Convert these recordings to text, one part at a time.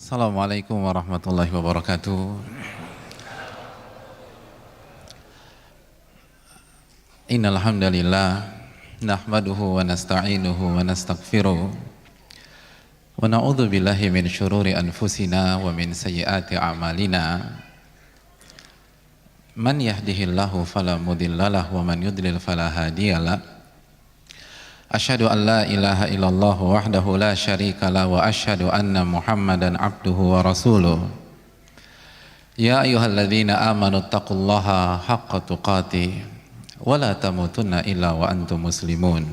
Assalamualaikum warahmatullahi wabarakatuh. Innal hamdalillah nahmaduhu wa nasta'inuhu wa nastaghfiruh wa na'udzu billahi min syururi anfusina wa min sayyiati a'malina. Man yahdihillahu fala mudhillalah wa man yudlil fala hadiyalah. Asyhadu an la ilaha illallah wahdahu la syarikalah wa asyhadu anna Muhammadan abduhu wa rasuluh. Ya ayyuhalladzina amanu taqullaha haqqa tuqatih wa la tamutunna illa wa antum muslimun.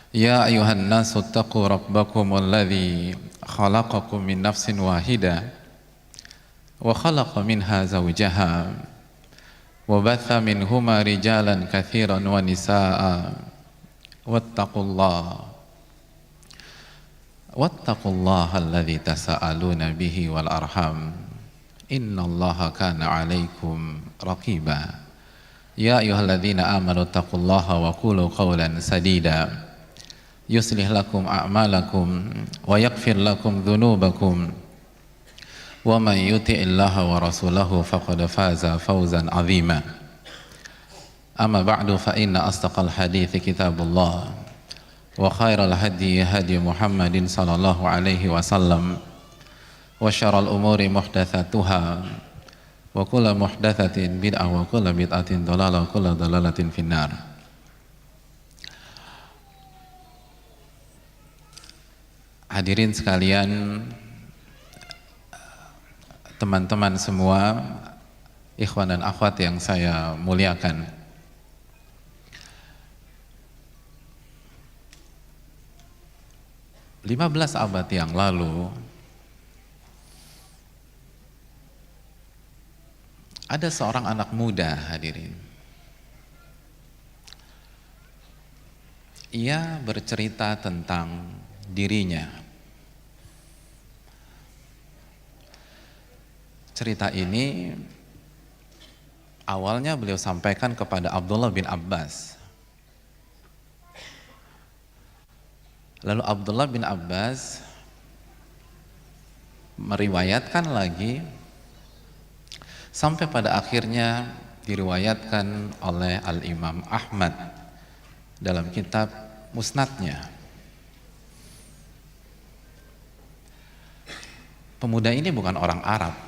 Ya ayyuhan nasu taqu rabbakumul ladzi khalaqakum min nafsin wahidah wa khalaqa minha zawjaha wa batha minhuma rijalan katsiran wa nisaa'a wattaqullaha alladzi tasaaluna bihi wal arham innallaha kana 'alaikum raqiba. Ya ayyuhalladzina amanu taqullaha wa qulu qawlan sadida yuslih lakum a'malakum wa yaghfir lakum dhunubakum wa man yuti'illaha wa rasulahu faqad faza fawzan 'azima. Amma ba'du fa inna astaqal hadithi kitabullah wa khairal hadi hadi Muhammadin sallallahu alaihi wasallam wa syarrul umuri muhdatsatuha wa kullu muhdatsatin bid'ah wa kullu bid'atin dhalalah wa kullu dhalalatin finnar. Hadirin sekalian, teman-teman semua, ikhwan dan akhwat yang saya muliakan. 15 abad yang lalu ada seorang anak muda, hadirin. Ia bercerita tentang dirinya. Cerita ini awalnya beliau sampaikan kepada Abdullah bin Abbas. Lalu Abdullah bin Abbas meriwayatkan lagi sampai pada akhirnya diriwayatkan oleh Al-Imam Ahmad dalam kitab Musnadnya. Pemuda ini bukan orang Arab.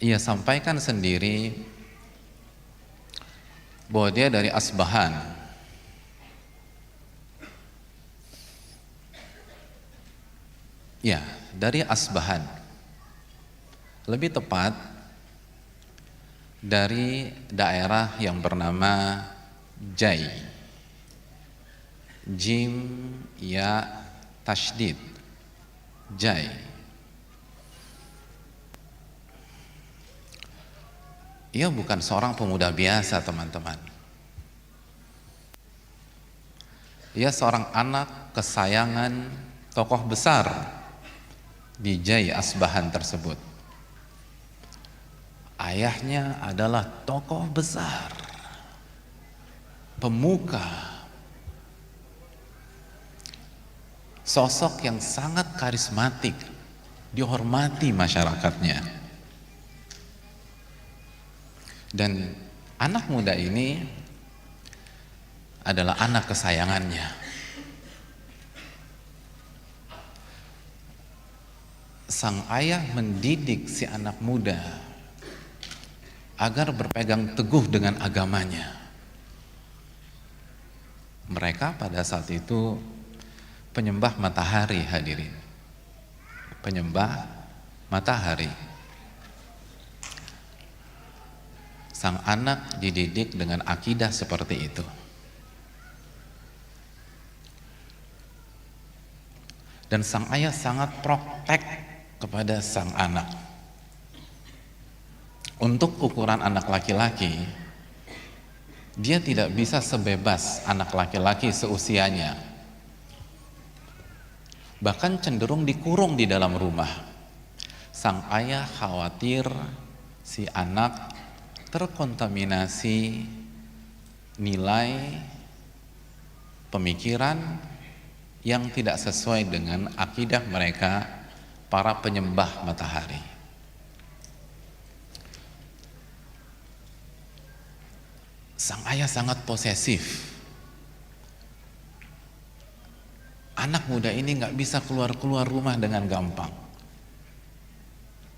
Ia sampaikan sendiri bahwa dia dari Asbahan. Ya, dari Asbahan. Lebih tepat dari daerah yang bernama Jai. Jim ya tasydid. Jai. Ia bukan seorang pemuda biasa, teman-teman. Ia seorang anak kesayangan tokoh besar di Jai Asbahan tersebut. Ayahnya adalah tokoh besar, pemuka, sosok yang sangat karismatik, dihormati masyarakatnya. Dan anak muda ini adalah anak kesayangannya. Sang ayah mendidik si anak muda agar berpegang teguh dengan agamanya. Mereka pada saat itu penyembah matahari, hadirin. Penyembah matahari. Sang anak dididik dengan akidah seperti itu. Dan sang ayah sangat protek kepada sang anak. Untuk ukuran anak laki-laki, dia tidak bisa sebebas anak laki-laki seusianya. Bahkan cenderung dikurung di dalam rumah. Sang ayah khawatir si anak terkontaminasi nilai, pemikiran, yang tidak sesuai dengan akidah mereka para penyembah matahari. Sang ayah sangat posesif. Anak muda ini nggak bisa keluar rumah dengan gampang.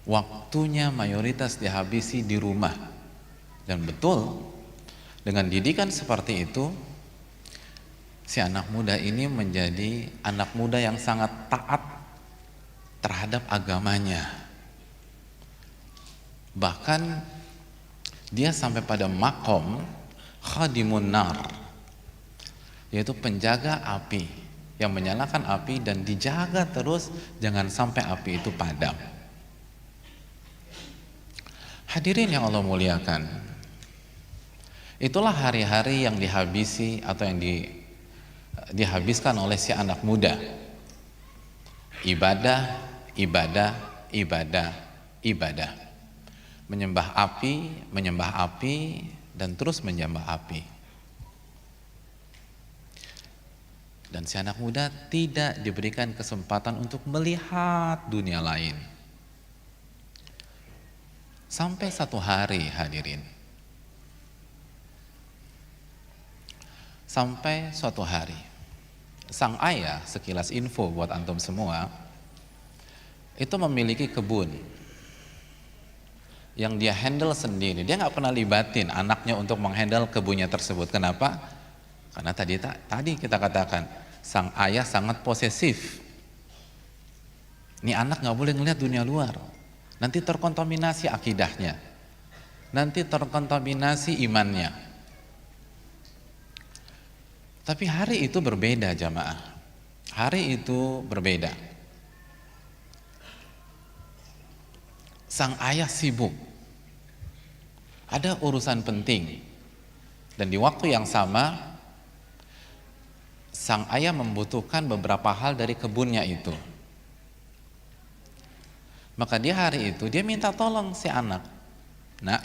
Waktunya mayoritas dihabisi di rumah. Dan betul, dengan didikan seperti itu, si anak muda ini menjadi anak muda yang sangat taat terhadap agamanya. Bahkan dia sampai pada makom khadimun nar, yaitu penjaga api, yang menyalakan api dan dijaga terus jangan sampai api itu padam. Hadirin yang Allah muliakan, itulah hari-hari yang dihabisi atau yang dihabiskan oleh si anak muda. Ibadah, ibadah, ibadah, ibadah. Menyembah api, dan terus menyembah api. Dan si anak muda tidak diberikan kesempatan untuk melihat dunia lain. Sampai satu hari, hadirin. Sampai suatu hari, sang ayah, sekilas info buat antum semua, itu memiliki kebun yang dia handle sendiri. Dia nggak pernah libatin anaknya untuk menghandle kebunnya tersebut. Kenapa? Karena tadi kita katakan sang ayah sangat posesif. Ini anak nggak boleh ngelihat dunia luar. Nanti terkontaminasi akidahnya, nanti terkontaminasi imannya. Tapi hari itu berbeda jamaah. Hari itu berbeda. Sang ayah sibuk. Ada urusan penting. Dan di waktu yang sama, sang ayah membutuhkan beberapa hal dari kebunnya itu. Maka dia hari itu, dia minta tolong si anak. Nak,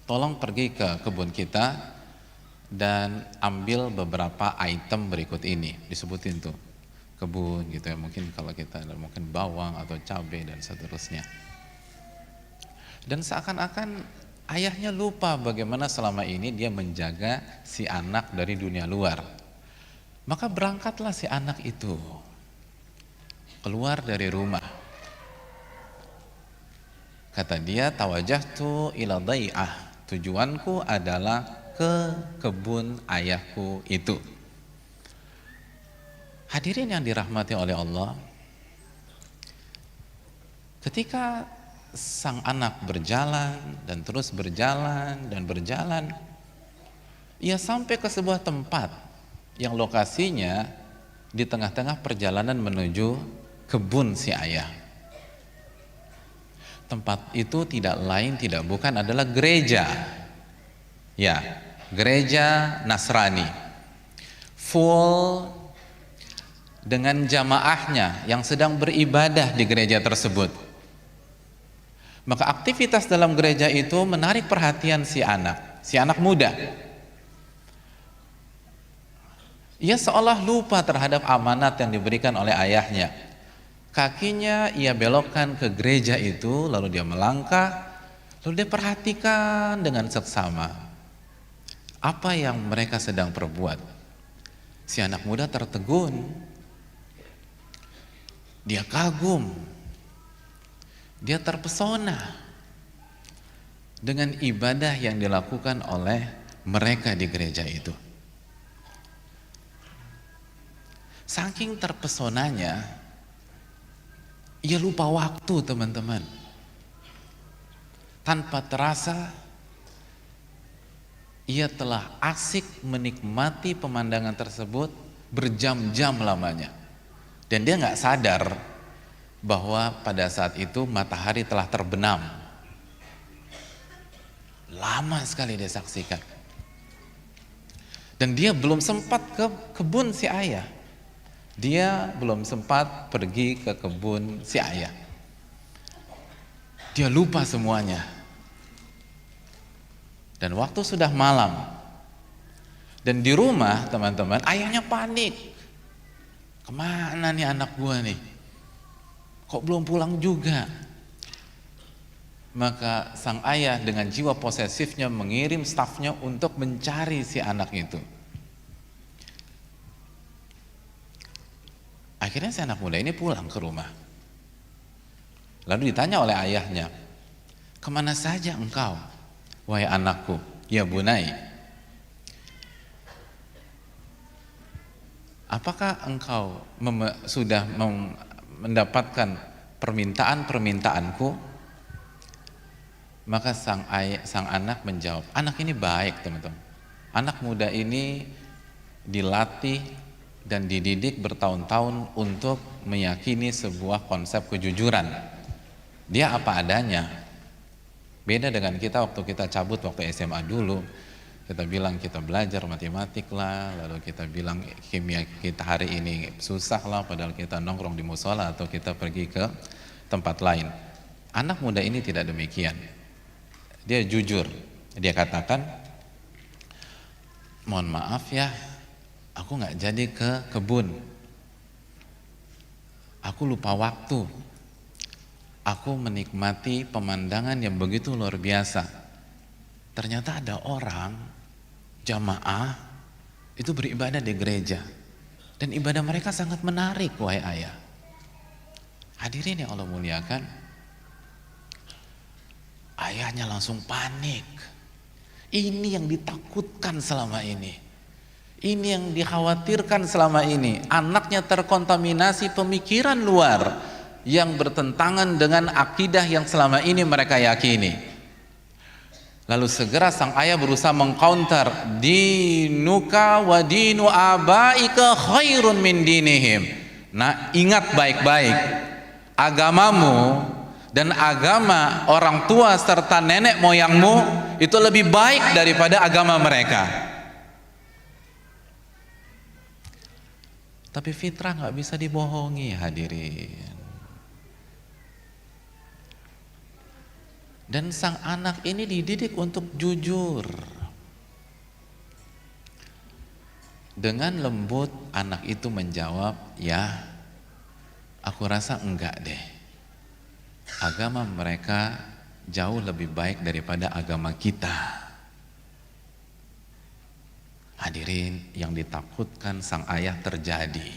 tolong pergi ke kebun kita dan ambil beberapa item berikut ini. Disebutin tuh kebun gitu ya, mungkin kalau kita mungkin bawang atau cabai dan seterusnya. Dan seakan-akan ayahnya lupa bagaimana selama ini dia menjaga si anak dari dunia luar. Maka berangkatlah si anak itu keluar dari rumah. Kata dia, tawajjahtu ila dhai'ah, tujuanku adalah ke kebun ayahku itu. Hadirin yang dirahmati oleh Allah, ketika sang anak berjalan dan terus berjalan dan berjalan, ia sampai ke sebuah tempat yang lokasinya di tengah-tengah perjalanan menuju kebun si ayah. Tempat itu tidak lain tidak bukan adalah gereja. Ya, gereja Nasrani. Full dengan jamaahnya yang sedang beribadah di gereja tersebut. Maka aktivitas dalam gereja itu menarik perhatian si anak muda. Ia seolah lupa terhadap amanat yang diberikan oleh ayahnya. Kakinya ia belokkan ke gereja itu, lalu dia melangkah, lalu dia perhatikan dengan seksama apa yang mereka sedang perbuat. Si anak muda tertegun, dia kagum, dia terpesona dengan ibadah yang dilakukan oleh mereka di gereja itu. Saking terpesonanya, ia lupa waktu, teman-teman. Tanpa terasa, ia telah asik menikmati pemandangan tersebut berjam-jam lamanya. Dan dia nggak sadar bahwa pada saat itu matahari telah terbenam. Lama sekali dia saksikan. Dan dia belum sempat ke kebun si ayah. Dia belum sempat pergi ke kebun si ayah. Dia lupa semuanya. Dan waktu sudah malam. Dan di rumah, teman-teman, ayahnya panik. kemana nih anak gua nih? Kok belum pulang juga? Maka sang ayah dengan jiwa posesifnya mengirim stafnya untuk mencari si anak itu. Akhirnya si anak muda ini pulang ke rumah. Lalu ditanya oleh ayahnya, kemana saja engkau, wahai anakku? Ya bunai, apakah engkau sudah mendapatkan permintaan-permintaanku? Maka sang anak menjawab, anak ini baik teman-teman. Anak muda ini dilatih dan dididik bertahun-tahun untuk meyakini sebuah konsep kejujuran. Dia apa adanya. Beda dengan kita waktu kita cabut waktu SMA dulu. Kita bilang kita belajar matematik lah, lalu kita bilang kimia kita hari ini susah lah, padahal kita nongkrong di musola atau kita pergi ke tempat lain. Anak muda ini tidak demikian. Dia jujur, dia katakan, mohon maaf ya, aku nggak jadi ke kebun, aku lupa waktu, aku menikmati pemandangan yang begitu luar biasa. Ternyata ada orang jamaah itu beribadah di gereja dan ibadah mereka sangat menarik, wahai ayah. Hadirin yang Allah muliakan, ayahnya langsung panik. Ini yang ditakutkan selama ini. Ini yang dikhawatirkan selama ini. Anaknya terkontaminasi pemikiran luar yang bertentangan dengan akidah yang selama ini mereka yakini. Lalu segera sang ayah berusaha mengcounter, dinuka wa dinu abaika khairun min dinihim. Nah, ingat baik-baik, agamamu dan agama orang tua serta nenek moyangmu itu lebih baik daripada agama mereka. Tapi fitrah nggak bisa dibohongi, hadirin. Dan sang anak ini dididik untuk jujur. Dengan lembut anak itu menjawab, ya, aku rasa enggak deh. Agama mereka jauh lebih baik daripada agama kita. Hadirin, yang ditakutkan sang ayah terjadi.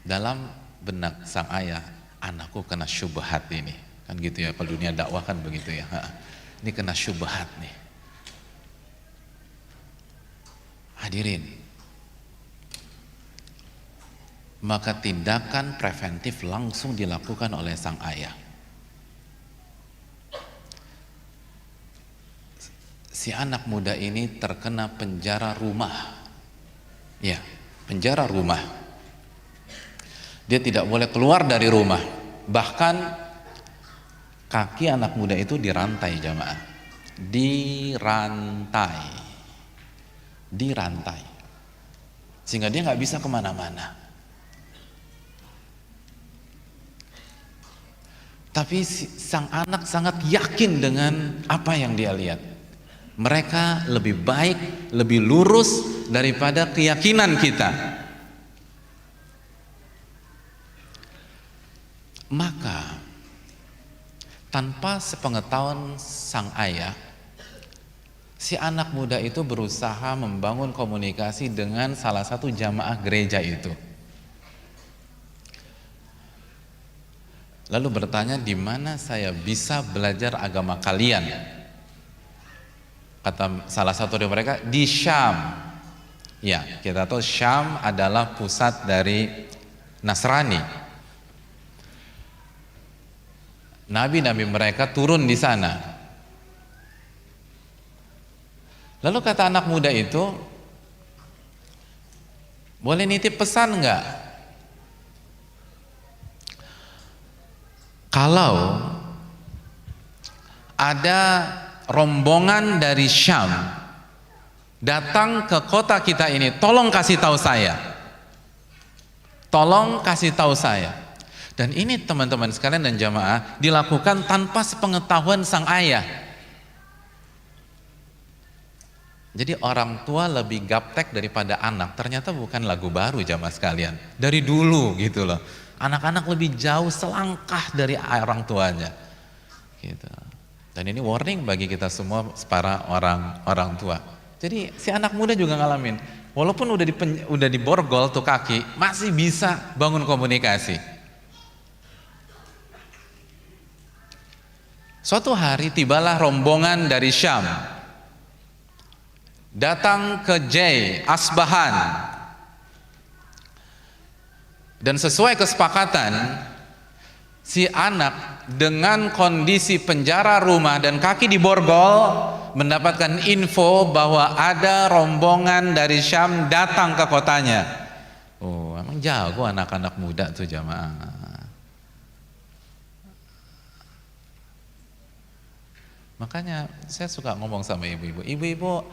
Dalam benak sang ayah, anakku kena syubhat ini. Kan gitu ya, kalau dunia dakwah kan begitu ya. Ini kena syubhat nih. Hadirin, maka tindakan preventif langsung dilakukan oleh sang ayah. Si anak muda ini terkena penjara rumah. Ya, penjara rumah. Dia tidak boleh keluar dari rumah. Bahkan kaki anak muda itu dirantai, jamaah. Dirantai. Sehingga dia nggak bisa kemana-mana. Tapi sang anak sangat yakin dengan apa yang dia lihat. Mereka lebih baik, lebih lurus daripada keyakinan kita. Maka tanpa sepengetahuan sang ayah, si anak muda itu berusaha membangun komunikasi dengan salah satu jamaah gereja itu. Lalu bertanya, di mana saya bisa belajar agama kalian? Kata salah satu dari mereka, di Syam. Ya, kita tahu Syam adalah pusat dari Nasrani. Nabi-nabi mereka turun di sana. Lalu kata anak muda itu, boleh nitip pesan enggak? Kalau ada rombongan dari Syam datang ke kota kita ini, tolong kasih tahu saya. Tolong kasih tahu saya. Dan ini teman-teman sekalian dan jamaah dilakukan tanpa sepengetahuan sang ayah. Jadi orang tua lebih gaptek daripada anak, ternyata bukan lagu baru jamaah sekalian. Dari dulu gitu loh. Anak-anak lebih jauh selangkah dari orang tuanya. Gitu. Dan ini warning bagi kita semua para orang tua. Jadi si anak muda juga ngalamin. Walaupun udah diborgol tuh kaki, masih bisa bangun komunikasi. Suatu hari tibalah rombongan dari Syam datang ke Asbahan, dan sesuai kesepakatan si anak dengan kondisi penjara rumah dan kaki diborgol mendapatkan info bahwa ada rombongan dari Syam datang ke kotanya. Oh, emang jago anak-anak muda tuh jamaah. Makanya saya suka ngomong sama ibu-ibu,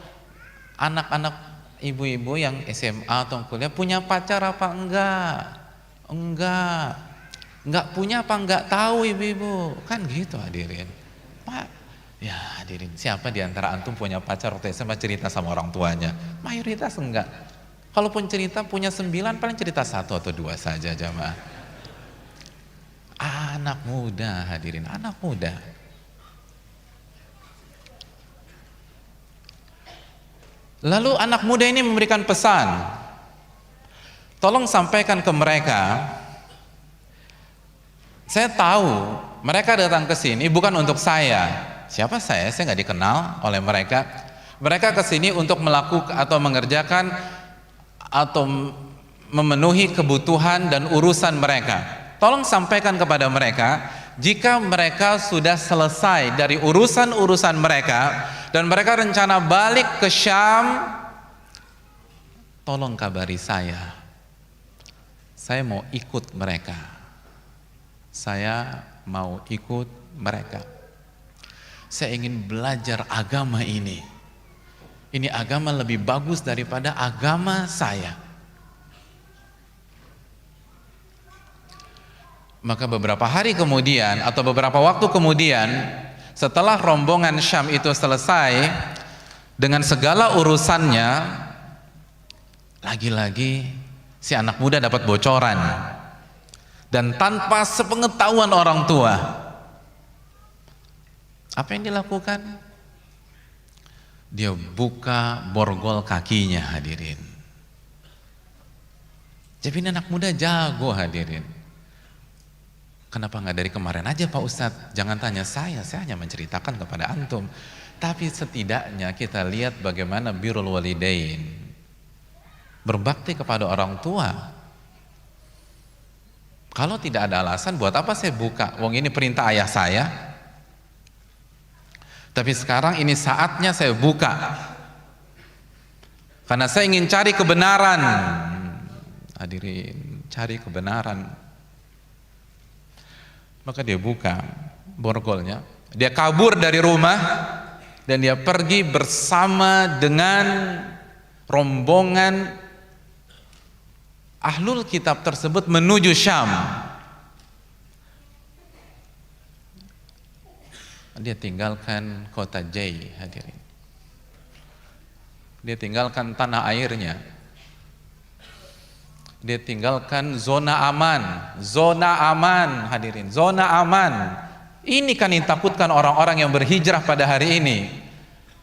anak-anak ibu-ibu yang SMA atau kuliah punya pacar apa enggak? Enggak punya apa enggak tahu ibu-ibu, kan gitu hadirin. Pak, ya hadirin, siapa di antara antum punya pacar waktu SMA cerita sama orang tuanya? Mayoritas enggak. Kalaupun cerita punya 9, paling cerita 1 atau 2 saja jamaah. Anak muda hadirin, anak muda. Lalu anak muda ini memberikan pesan, tolong sampaikan ke mereka, saya tahu mereka datang ke sini bukan untuk saya. Siapa saya? Saya nggak dikenal oleh mereka. Mereka ke sini untuk melakukan atau mengerjakan atau memenuhi kebutuhan dan urusan mereka. Tolong sampaikan kepada mereka, jika mereka sudah selesai dari urusan-urusan mereka dan mereka rencana balik ke Syam, tolong kabari saya. Saya mau ikut mereka. Saya mau ikut mereka. Saya ingin belajar agama ini. Ini agama lebih bagus daripada agama saya. Maka beberapa hari kemudian atau beberapa waktu kemudian, setelah rombongan Syam itu selesai dengan segala urusannya, lagi-lagi si anak muda dapat bocoran, dan tanpa sepengetahuan orang tua, apa yang dilakukan? Dia buka borgol kakinya hadirin. Jadi ini anak muda jago hadirin. Kenapa nggak dari kemarin aja Pak Ustadz? Jangan tanya saya hanya menceritakan kepada antum. Tapi setidaknya kita lihat bagaimana birrul walidain, berbakti kepada orang tua. Kalau tidak ada alasan, buat apa saya buka? Wong ini perintah ayah saya. Tapi sekarang ini saatnya saya buka. Karena saya ingin cari kebenaran. Hadirin, cari kebenaran. Maka dia buka borgolnya, dia kabur dari rumah dan dia pergi bersama dengan rombongan ahlul kitab tersebut menuju Syam. Dia tinggalkan kota Jai hadirin. Dia tinggalkan tanah airnya. Dia tinggalkan zona aman hadirin, zona aman. Ini kan yang takutkan orang-orang yang berhijrah pada hari ini.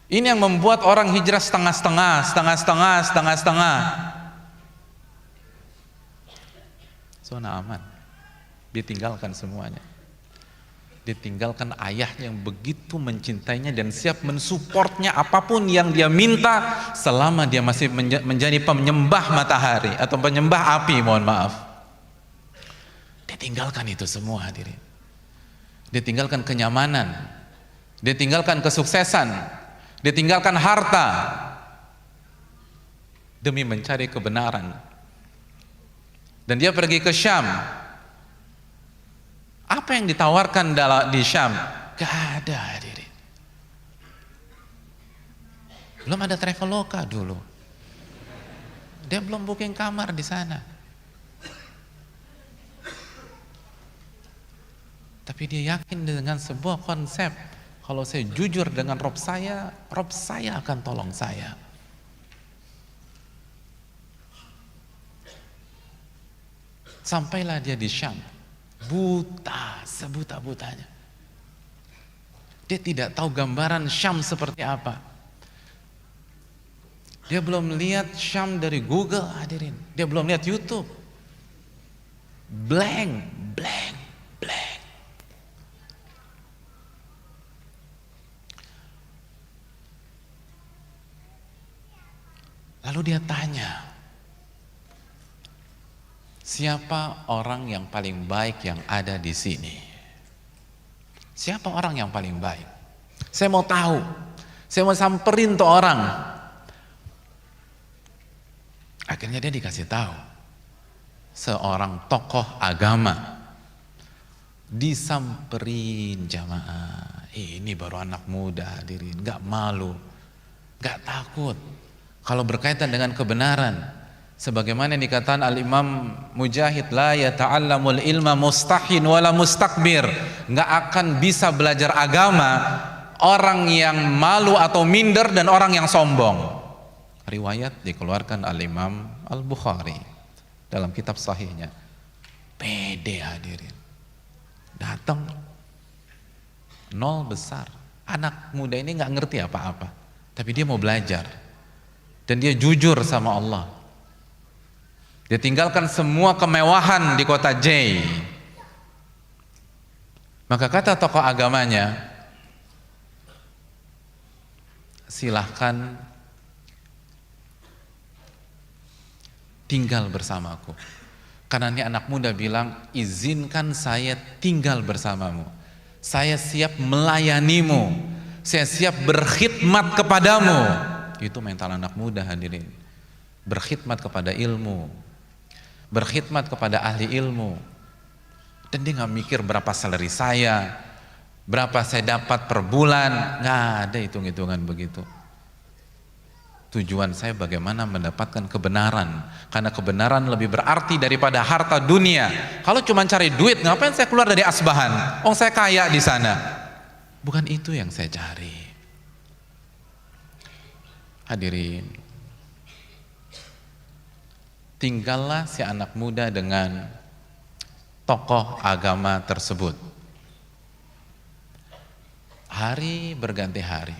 Ini yang membuat orang hijrah setengah-setengah. Zona aman, ditinggalkan semuanya. Ditinggalkan ayahnya yang begitu mencintainya dan siap mensupportnya apapun yang dia minta selama dia masih menjadi penyembah matahari atau penyembah api, mohon maaf. Ditinggalkan itu semua hadirin. Ditinggalkan kenyamanan, ditinggalkan kesuksesan, ditinggalkan harta demi mencari kebenaran. Dan dia pergi ke Syam. Apa yang ditawarkan di Syam? Gak ada hadirin. Belum ada Traveloka dulu. Dia belum booking kamar di sana. Tapi dia yakin dengan sebuah konsep, kalau saya jujur dengan Rob saya akan tolong saya. Sampailah dia di Syam, buta, sebuta-butanya. Dia tidak tahu gambaran Syam seperti apa. Dia belum lihat Syam dari Google, hadirin. Dia belum lihat YouTube. Blank. Lalu dia tanya, siapa orang yang paling baik yang ada di sini? Siapa orang yang paling baik? Saya mau tahu. Saya mau samperin tuh orang. Akhirnya dia dikasih tahu. Seorang tokoh agama. Disamperin jamaah. Ini baru anak muda, hadirin. Gak malu, gak takut. Kalau berkaitan dengan kebenaran, sebagaimana yang dikatakan Al-Imam Mujahid, la yata'allamul ilma mustahin wala mustakbir. Nggak akan bisa belajar agama orang yang malu atau minder dan orang yang sombong. Riwayat dikeluarkan Al-Imam Al-Bukhari dalam kitab sahihnya. Pede, hadirin. Datang nol besar. Anak muda ini nggak ngerti apa-apa, tapi dia mau belajar. Dan dia jujur sama Allah. Dia tinggalkan semua kemewahan di kota J. Maka kata tokoh agamanya, silahkan tinggal bersamaku. Karena ini anak muda bilang, izinkan saya tinggal bersamamu. Saya siap melayanimu. Saya siap berkhidmat kepadamu. Itu mental anak muda, hadirin. Berkhidmat kepada ilmu, berkhidmat kepada ahli ilmu. Dan dia gak mikir berapa salary saya, berapa saya dapat per bulan. Gak ada hitung-hitungan begitu. Tujuan saya bagaimana mendapatkan kebenaran, karena kebenaran lebih berarti daripada harta dunia. Kalau cuma cari duit, ngapain saya keluar dari Asbahan? Oh, saya kaya di sana. Bukan itu yang saya cari. Hadirin, tinggallah si anak muda dengan tokoh agama tersebut. Hari berganti hari,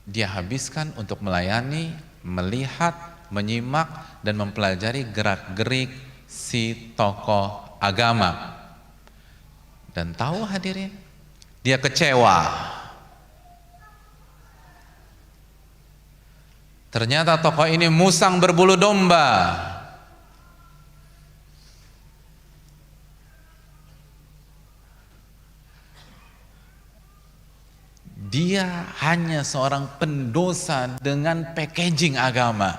dia habiskan untuk melayani, melihat, menyimak, dan mempelajari gerak-gerik si tokoh agama. Dan tahu hadirin, dia kecewa. Ternyata tokoh ini musang berbulu domba. Dia hanya seorang pendosa dengan packaging agama.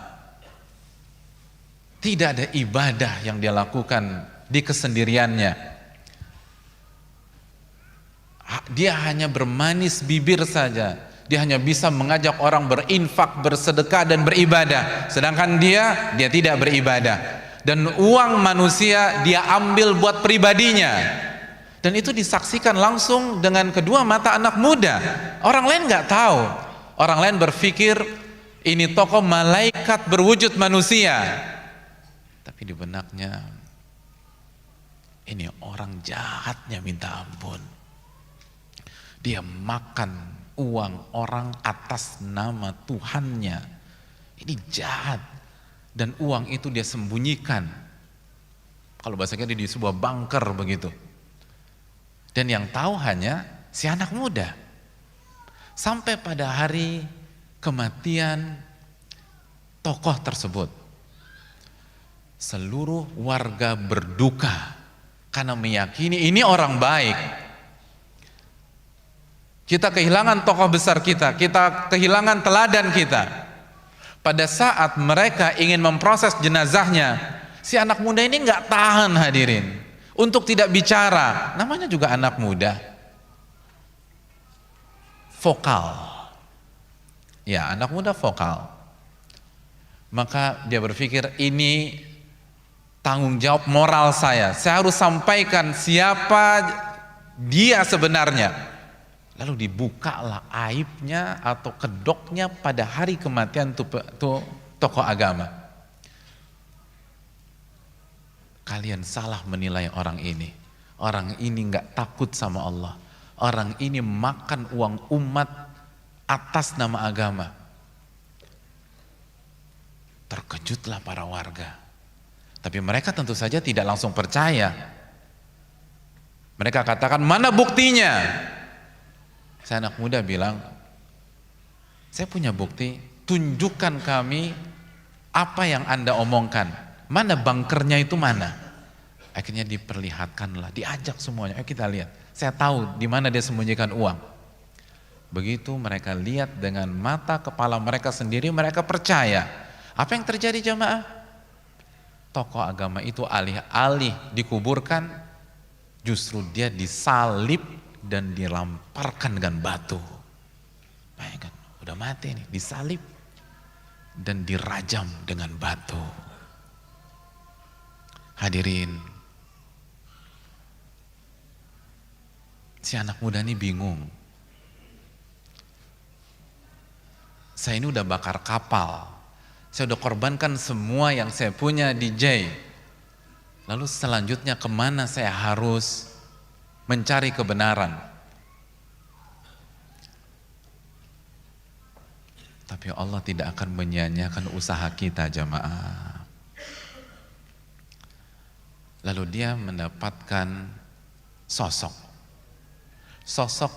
Tidak ada ibadah yang dia lakukan di kesendiriannya. Dia hanya bermanis bibir saja. Dia hanya bisa mengajak orang berinfak, bersedekah dan beribadah. Sedangkan dia tidak beribadah. Dan uang manusia dia ambil buat pribadinya. Dan itu disaksikan langsung dengan kedua mata anak muda. Orang lain nggak tahu. Orang lain berpikir ini tokoh malaikat berwujud manusia. Tapi di benaknya ini orang jahatnya minta ampun. Dia makan uang orang atas nama Tuhannya. Ini jahat. Dan uang itu dia sembunyikan. Kalau bahasanya di sebuah bunker begitu. Dan yang tahu hanya si anak muda. Sampai pada hari kematian tokoh tersebut, seluruh warga berduka karena meyakini ini orang baik. Kita kehilangan tokoh besar kita kehilangan teladan kita. Pada saat mereka ingin memproses jenazahnya, si anak muda ini nggak tahan, hadirin, untuk tidak bicara. Namanya juga anak muda, vokal. Ya, anak muda vokal. Maka dia berpikir, ini tanggung jawab moral saya harus sampaikan siapa dia sebenarnya. Lalu dibukalah aibnya atau kedoknya pada hari kematian tuh tokoh agama. kalian salah menilai orang ini. Orang ini nggak takut sama Allah. Orang ini makan uang umat atas nama agama. Terkejutlah para warga. Tapi mereka tentu saja tidak langsung percaya. Mereka katakan, mana buktinya? Saya anak muda bilang, saya punya bukti, tunjukkan kami apa yang Anda omongkan. Mana bunkernya itu mana? Akhirnya diperlihatkanlah, diajak semuanya. Ayo kita lihat. Saya tahu di mana dia sembunyikan uang. Begitu mereka lihat dengan mata kepala mereka sendiri, mereka percaya. Apa yang terjadi jamaah? Tokoh agama itu alih-alih dikuburkan, justru dia disalib dan dilamparkan dengan batu. Bayangkan, udah mati nih, disalib dan dirajam dengan batu. Hadirin, si anak muda ini bingung. Saya ini udah bakar kapal, saya udah korbankan semua yang saya punya di J. Lalu selanjutnya kemana saya harus mencari kebenaran? Tapi Allah tidak akan menyia-nyiakan usaha kita jamaah. Lalu dia mendapatkan sosok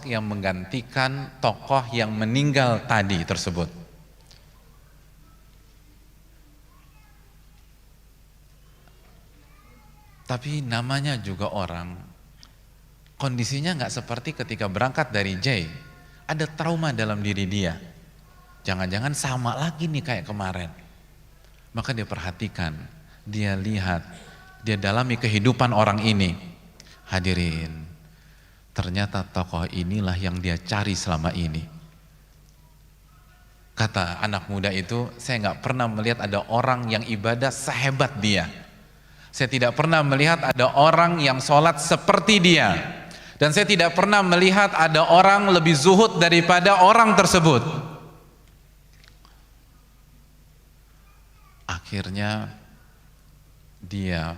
yang menggantikan tokoh yang meninggal tadi tersebut. Tapi namanya juga orang, kondisinya nggak seperti ketika berangkat dari J. Ada trauma dalam diri dia. Jangan-jangan sama lagi nih kayak kemarin. Maka dia perhatikan, dia lihat, dia dalami kehidupan orang ini. Hadirin, ternyata tokoh inilah yang dia cari selama ini. Kata anak muda itu, saya nggak pernah melihat ada orang yang ibadah sehebat dia. Saya tidak pernah melihat ada orang yang sholat seperti dia. Dan saya tidak pernah melihat ada orang lebih zuhud daripada orang tersebut. Akhirnya dia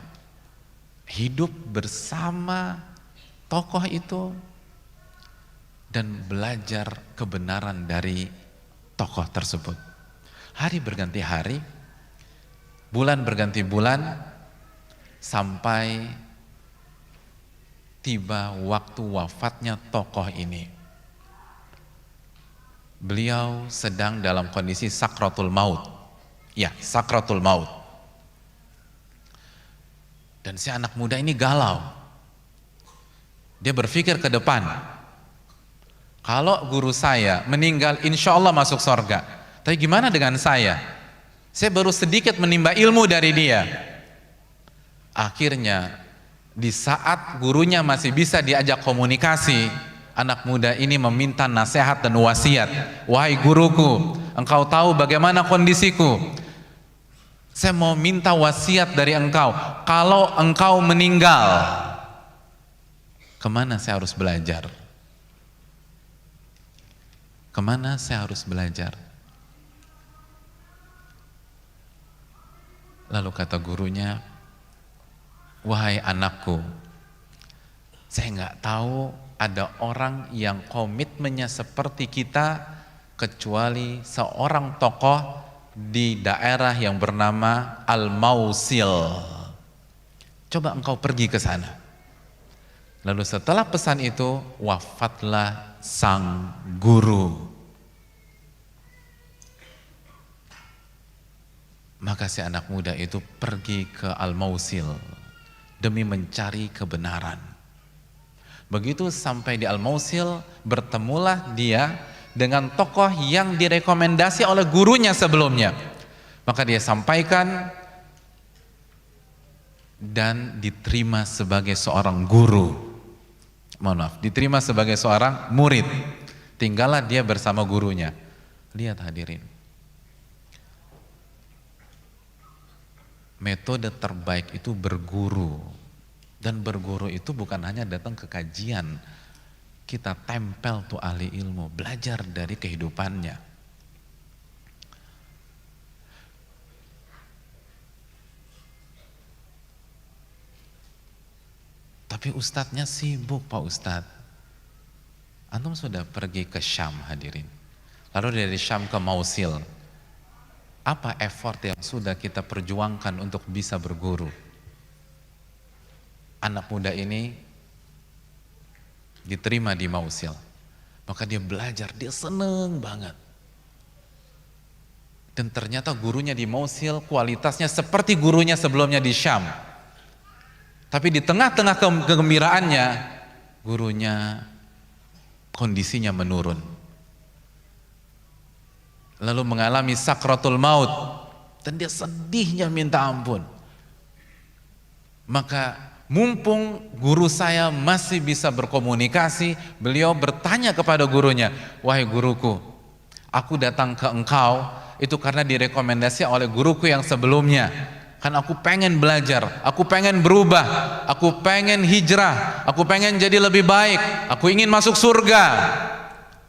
hidup bersama tokoh itu dan belajar kebenaran dari tokoh tersebut. Hari berganti hari, bulan berganti bulan, sampai tiba waktu wafatnya tokoh ini. Beliau sedang dalam kondisi sakratul maut. Ya, sakratul maut. Dan si anak muda ini galau. Dia berpikir ke depan. Kalau guru saya meninggal, insya Allah masuk surga. Tapi gimana dengan saya? Saya baru sedikit menimba ilmu dari dia. Akhirnya, di saat gurunya masih bisa diajak komunikasi, anak muda ini meminta nasihat dan wasiat. Wahai guruku, engkau tahu bagaimana kondisiku. Saya mau minta wasiat dari engkau. Kalau engkau meninggal, kemana saya harus belajar? Kemana saya harus belajar? Lalu kata gurunya, wahai anakku, saya nggak tahu ada orang yang komitmennya seperti kita kecuali seorang tokoh di daerah yang bernama Al-Mausil. Coba engkau pergi ke sana. Lalu setelah pesan itu, wafatlah sang guru. Maka si anak muda itu pergi ke Al-Mausil demi mencari kebenaran. Begitu sampai di Al-Mausil, bertemulah dia dengan tokoh yang direkomendasi oleh gurunya sebelumnya. Maka dia sampaikan dan diterima sebagai seorang guru. Mohon maaf, diterima sebagai seorang murid. Tinggallah dia bersama gurunya. Lihat hadirin, metode terbaik itu berguru. Dan berguru itu bukan hanya datang ke kajian, kita tempel tuh ahli ilmu, belajar dari kehidupannya. Tapi ustadznya sibuk Pak Ustadz. Antum sudah pergi ke Syam hadirin. Lalu dari Syam ke Mausil. Apa effort yang sudah kita perjuangkan untuk bisa berguru? Anak muda ini diterima di Mausil. Maka dia belajar, dia seneng banget. Dan ternyata gurunya di Mausil kualitasnya seperti gurunya sebelumnya di Syam. Tapi di tengah-tengah kegembiraannya, gurunya kondisinya menurun. Lalu mengalami sakratul maut dan dia sedihnya minta ampun. Maka mumpung guru saya masih bisa berkomunikasi, beliau bertanya kepada gurunya, "Wahai guruku, aku datang ke engkau itu karena direkomendasi oleh guruku yang sebelumnya. Kan aku pengen belajar, aku pengen berubah, aku pengen hijrah, aku pengen jadi lebih baik, aku ingin masuk surga.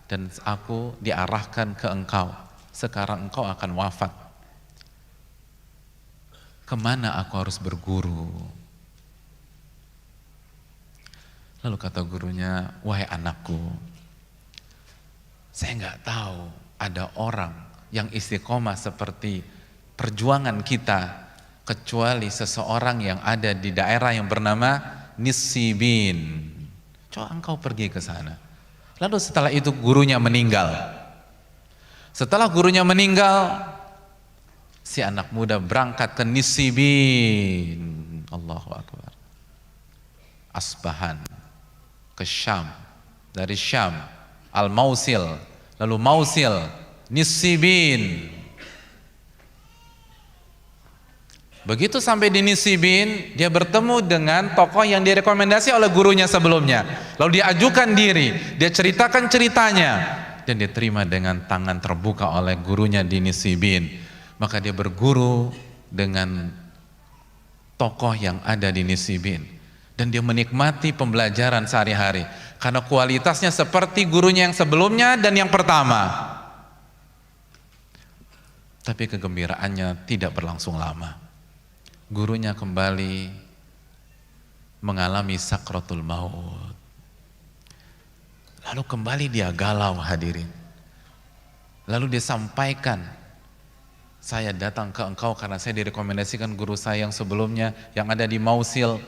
Dan aku diarahkan ke engkau. Sekarang engkau akan wafat. Kemana aku harus berguru?" Lalu kata gurunya, "Wahai anakku, saya nggak tahu ada orang yang istiqomah seperti perjuangan kita kecuali seseorang yang ada di daerah yang bernama Nisibin. Coba engkau pergi ke sana." Lalu setelah itu gurunya meninggal. Setelah gurunya meninggal, si anak muda berangkat ke Nisibin. Allahu Akbar. Asbahan, ke Syam, dari Syam, Al-Mausil, lalu Mausil, Nisibin. Begitu sampai di Nisibin, dia bertemu dengan tokoh yang direkomendasi oleh gurunya sebelumnya. Lalu dia ajukan diri, dia ceritakan ceritanya, dan diterima dengan tangan terbuka oleh gurunya di Nisibin. Maka dia berguru dengan tokoh yang ada di Nisibin, dan dia menikmati pembelajaran sehari-hari karena kualitasnya seperti gurunya yang sebelumnya dan yang pertama. Tapi kegembiraannya tidak berlangsung lama. Gurunya kembali mengalami sakratul maut. Lalu kembali dia galau hadirin. Lalu dia sampaikan, "Saya datang ke engkau karena saya direkomendasikan guru saya yang sebelumnya yang ada di Mausil.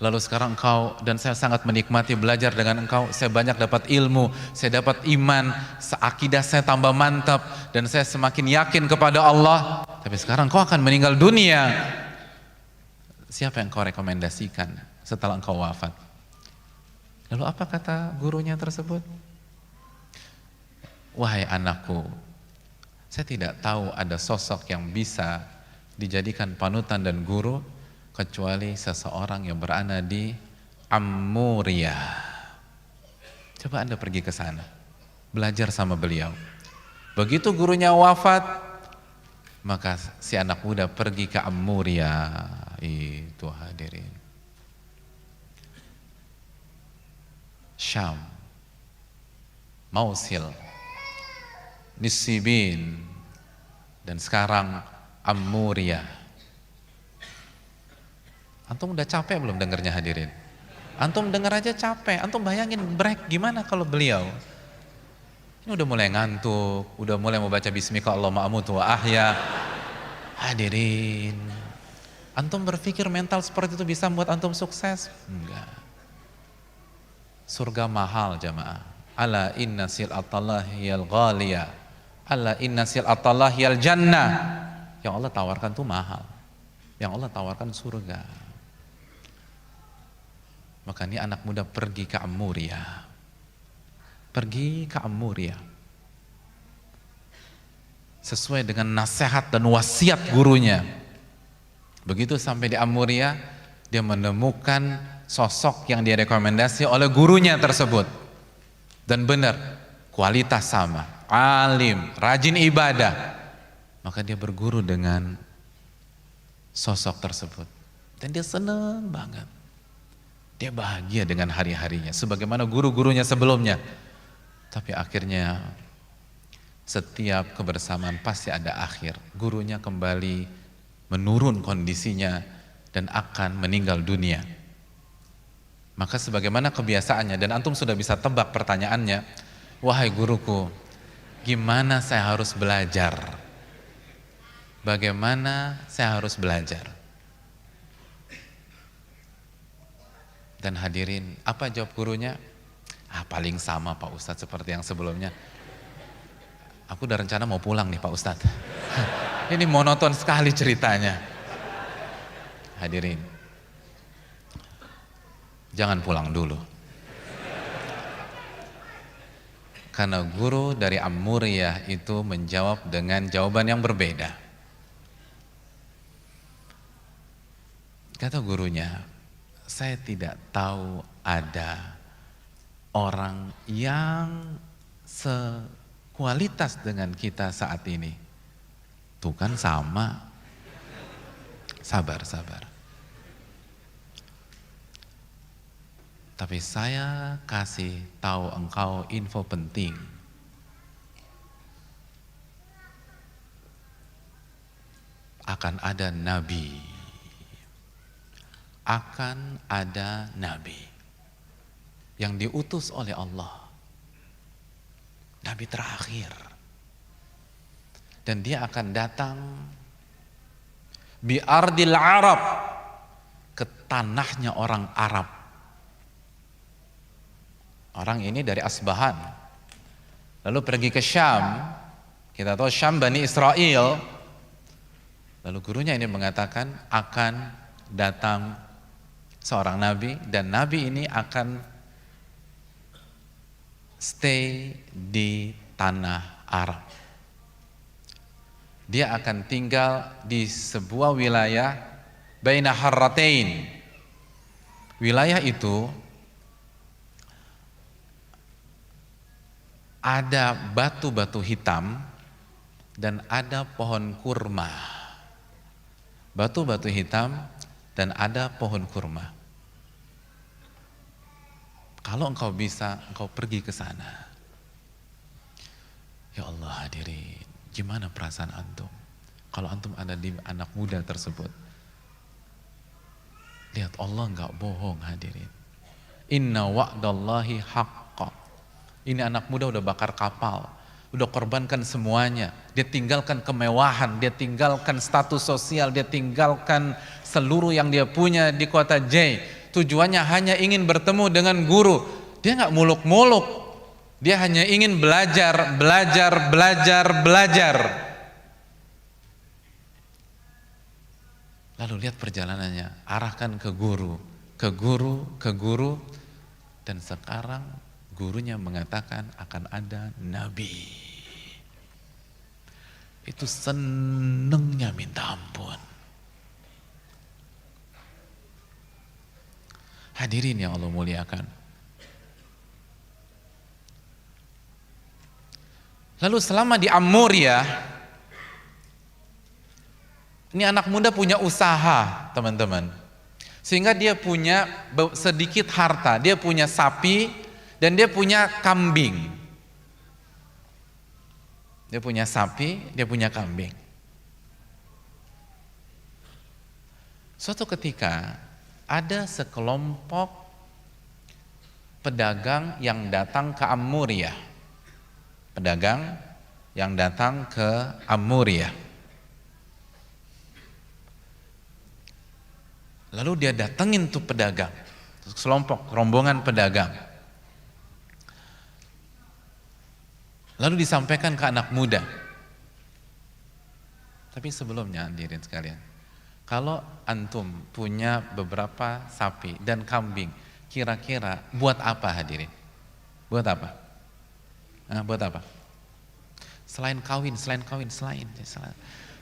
Lalu sekarang engkau, dan saya sangat menikmati belajar dengan engkau. Saya banyak dapat ilmu, saya dapat iman, akidah saya tambah mantap, dan saya semakin yakin kepada Allah. Tapi sekarang engkau akan meninggal dunia. Siapa yang engkau rekomendasikan setelah engkau wafat?" Lalu apa kata gurunya tersebut? "Wahai anakku, saya tidak tahu ada sosok yang bisa dijadikan panutan dan guru kecuali seseorang yang berada di Ammuria. Coba Anda pergi ke sana, belajar sama beliau." Begitu gurunya wafat, maka si anak muda pergi ke Ammuria. Itu hadirin, Syam, Mausil, Nisibin, dan sekarang Ammuria. Antum udah capek belum dengarnya hadirin? Antum dengar aja capek. Antum bayangin break gimana kalau beliau ini udah mulai ngantuk, udah mulai mau baca bismika Allahumma amutu wa ahya. Hadirin, antum berpikir mental seperti itu bisa membuat antum sukses? Enggak. Surga mahal jamaah. Ala inna sil'atallahi yal ghaliyah. Ala inna sil'atallahi yal jannah. Yang Allah tawarkan tuh mahal. Yang Allah tawarkan surga. Maka ini anak muda pergi ke Ammuria. Pergi ke Ammuria. Sesuai dengan nasihat dan wasiat gurunya. Begitu sampai di Ammuria, dia menemukan sosok yang direkomendasi oleh gurunya tersebut. Dan benar, kualitas sama, alim, rajin ibadah. Maka dia berguru dengan sosok tersebut. Dan dia senang banget. Dia bahagia dengan hari-harinya, sebagaimana guru-gurunya sebelumnya. Tapi akhirnya setiap kebersamaan pasti ada akhir. Gurunya kembali menurun kondisinya dan akan meninggal dunia. Maka sebagaimana kebiasaannya, dan antum sudah bisa tebak pertanyaannya, wahai guruku, gimana saya harus belajar? Bagaimana saya harus belajar? Dan hadirin, apa jawab gurunya? Paling sama Pak Ustadz seperti yang sebelumnya. Aku udah rencana mau pulang nih Pak Ustadz. Ini monoton sekali ceritanya. Hadirin, jangan pulang dulu. Karena guru dari Amuriyah itu menjawab dengan jawaban yang berbeda. Kata gurunya, saya tidak tahu ada orang yang sekualitas dengan kita saat ini. Tuh kan sama. Sabar. Tapi saya kasih tahu engkau info penting. Akan ada nabi. Akan ada nabi yang diutus oleh Allah. Nabi terakhir. Dan dia akan datang bi ardil Arab, ke tanahnya orang Arab. Orang ini dari Asbahan, lalu pergi ke Syam. Kita tahu Syam Bani Israel. Lalu gurunya ini mengatakan akan datang seorang nabi, dan nabi ini akan stay di tanah Arab. Dia akan tinggal di sebuah wilayah baina harratain. Wilayah itu ada batu-batu hitam dan ada pohon kurma. Batu-batu hitam dan ada pohon kurma. Kalau engkau bisa, engkau pergi ke sana. Ya Allah hadirin, gimana perasaan antum? Kalau antum ada di anak muda tersebut. Lihat, Allah enggak bohong hadirin. Inna wa'dallahi haqqa. Ini anak muda udah bakar kapal, udah korbankan semuanya. Dia tinggalkan kemewahan, dia tinggalkan status sosial, dia tinggalkan seluruh yang dia punya di kota J. Tujuannya hanya ingin bertemu dengan guru. Dia nggak muluk-muluk. Dia hanya ingin belajar. Lalu lihat perjalanannya, arahkan ke guru. Dan sekarang gurunya mengatakan akan ada nabi. Itu senengnya minta ampun. Hadirin yang Allah muliakan. Lalu selama di Amuriyah, ini anak muda punya usaha, teman-teman. Sehingga dia punya sedikit harta, dia punya sapi dan dia punya kambing. Dia punya sapi, dia punya kambing. Suatu ketika ada sekelompok pedagang yang datang ke Amuriyah. Pedagang yang datang ke Amuriyah. Lalu dia datengin tuh pedagang, sekelompok rombongan pedagang. Lalu disampaikan ke anak muda. Tapi sebelumnya hadirin sekalian, kalau antum punya beberapa sapi dan kambing, kira-kira buat apa hadirin? Buat apa? Buat apa? Selain kawin.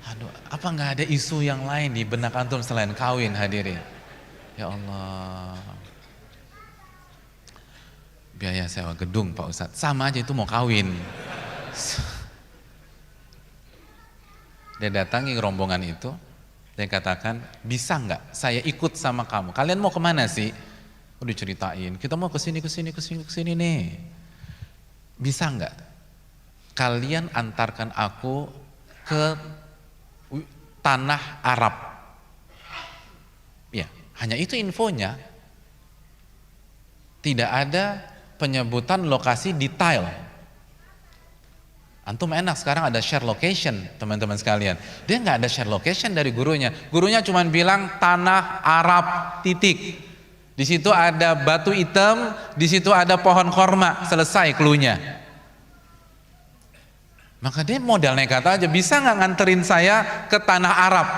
Aduh, apa nggak ada isu yang lain di benak antum selain kawin hadirin? Ya Allah. Biaya sewa gedung Pak Ustadz, sama aja itu mau kawin. Dia datangi rombongan itu. Dia katakan, bisa nggak saya ikut sama kamu? Kalian mau kemana sih? Udah ceritain, kita mau kesini nih. Bisa nggak kalian antarkan aku ke tanah Arab? Ya, hanya itu infonya. Tidak ada penyebutan lokasi detail. Antum enak sekarang ada share location, teman-teman sekalian. Dia nggak ada share location dari gurunya. Gurunya cuma bilang tanah Arab titik. Di situ ada batu hitam, di situ ada pohon korma, selesai cluenya. Maka dia modal nekat aja, bisa nggak nganterin saya ke tanah Arab?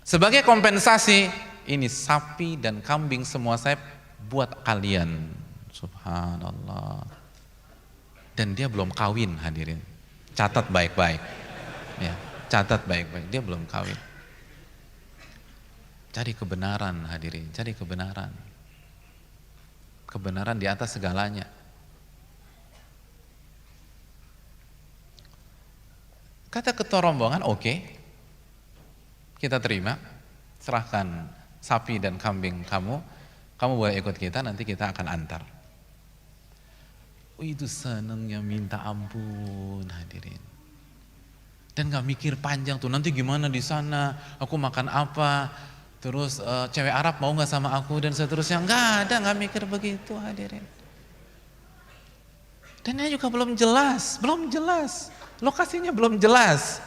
Sebagai kompensasi, ini sapi dan kambing semua saya buat kalian. Subhanallah. Dan dia belum kawin, hadirin. Catat baik-baik. Ya, catat baik-baik. Dia belum kawin. Cari kebenaran, hadirin. Cari kebenaran. Kebenaran di atas segalanya. Kata ketua rombongan, oke. Kita terima. Serahkan sapi dan kambing kamu. Kamu boleh ikut kita, nanti kita akan antar. Oh, itu senangnya minta ampun, hadirin. Dan gak mikir panjang tuh, nanti gimana di sana, aku makan apa, terus cewek Arab mau gak sama aku dan seterusnya. Gak ada, gak mikir begitu, hadirin. Dan ini juga belum jelas, lokasinya belum jelas.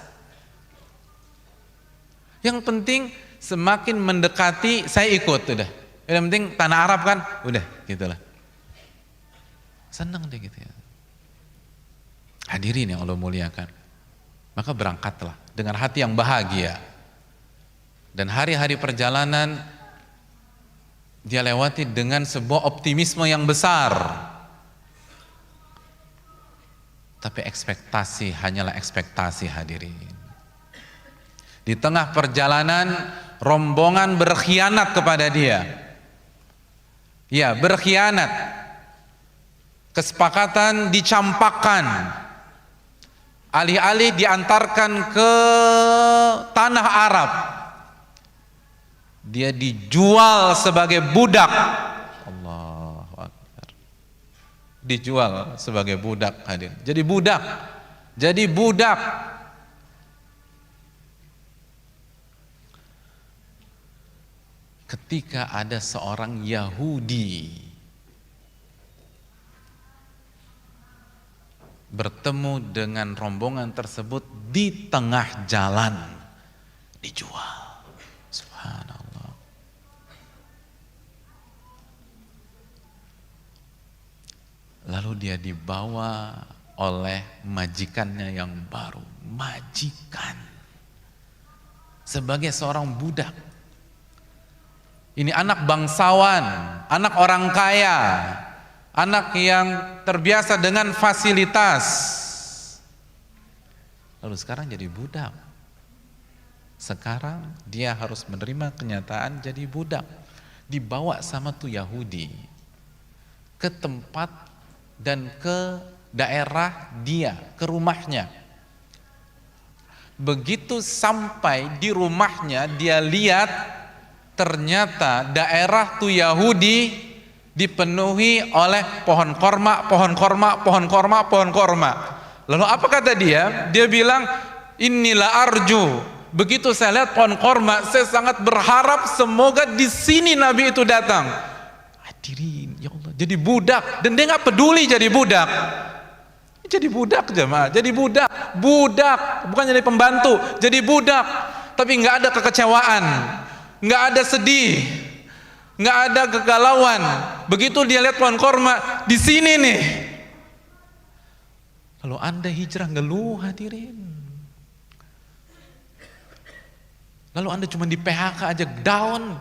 Yang penting semakin mendekati saya ikut, udah. Yang penting tanah Arab kan, udah gitulah. Senang deh gitu ya. Hadirin yang Allah muliakan. Maka berangkatlah dengan hati yang bahagia. Dan hari-hari perjalanan dia lewati dengan sebuah optimisme yang besar. Tapi ekspektasi hanyalah ekspektasi, hadirin. Di tengah perjalanan rombongan berkhianat kepada dia. Ya, berkhianat. Kesepakatan dicampakkan, alih-alih diantarkan ke tanah Arab, dia dijual sebagai budak. Allahu Akbar. Dijual sebagai budak, hadir. Jadi budak. Ketika ada seorang Yahudi bertemu dengan rombongan tersebut di tengah jalan, dijual. Subhanallah. Lalu dia dibawa oleh majikannya yang baru. Majikan sebagai seorang budak. Ini anak bangsawan, anak orang kaya, anak yang terbiasa dengan fasilitas. Lalu sekarang jadi budak. Sekarang dia harus menerima kenyataan jadi budak. Dibawa sama tuh Yahudi ke tempat dan ke daerah dia, ke rumahnya. Begitu sampai di rumahnya, dia lihat ternyata daerah tuh Yahudi dipenuhi oleh pohon korma. Lalu apa kata dia? Dia bilang, inilah arju. Begitu saya lihat pohon korma, saya sangat berharap semoga di sini Nabi itu datang. Hadirin, ya Allah, jadi budak. Dan dia nggak peduli jadi budak. Jadi budak jemaah, jadi budak, bukan jadi pembantu, jadi budak. Tapi nggak ada kekecewaan, nggak ada sedih, nggak ada kegalauan. Begitu dia lihat pohon korma di sini nih. Lalu Anda hijrah ngeluh, hadirin. Lalu Anda cuma di PHK aja down.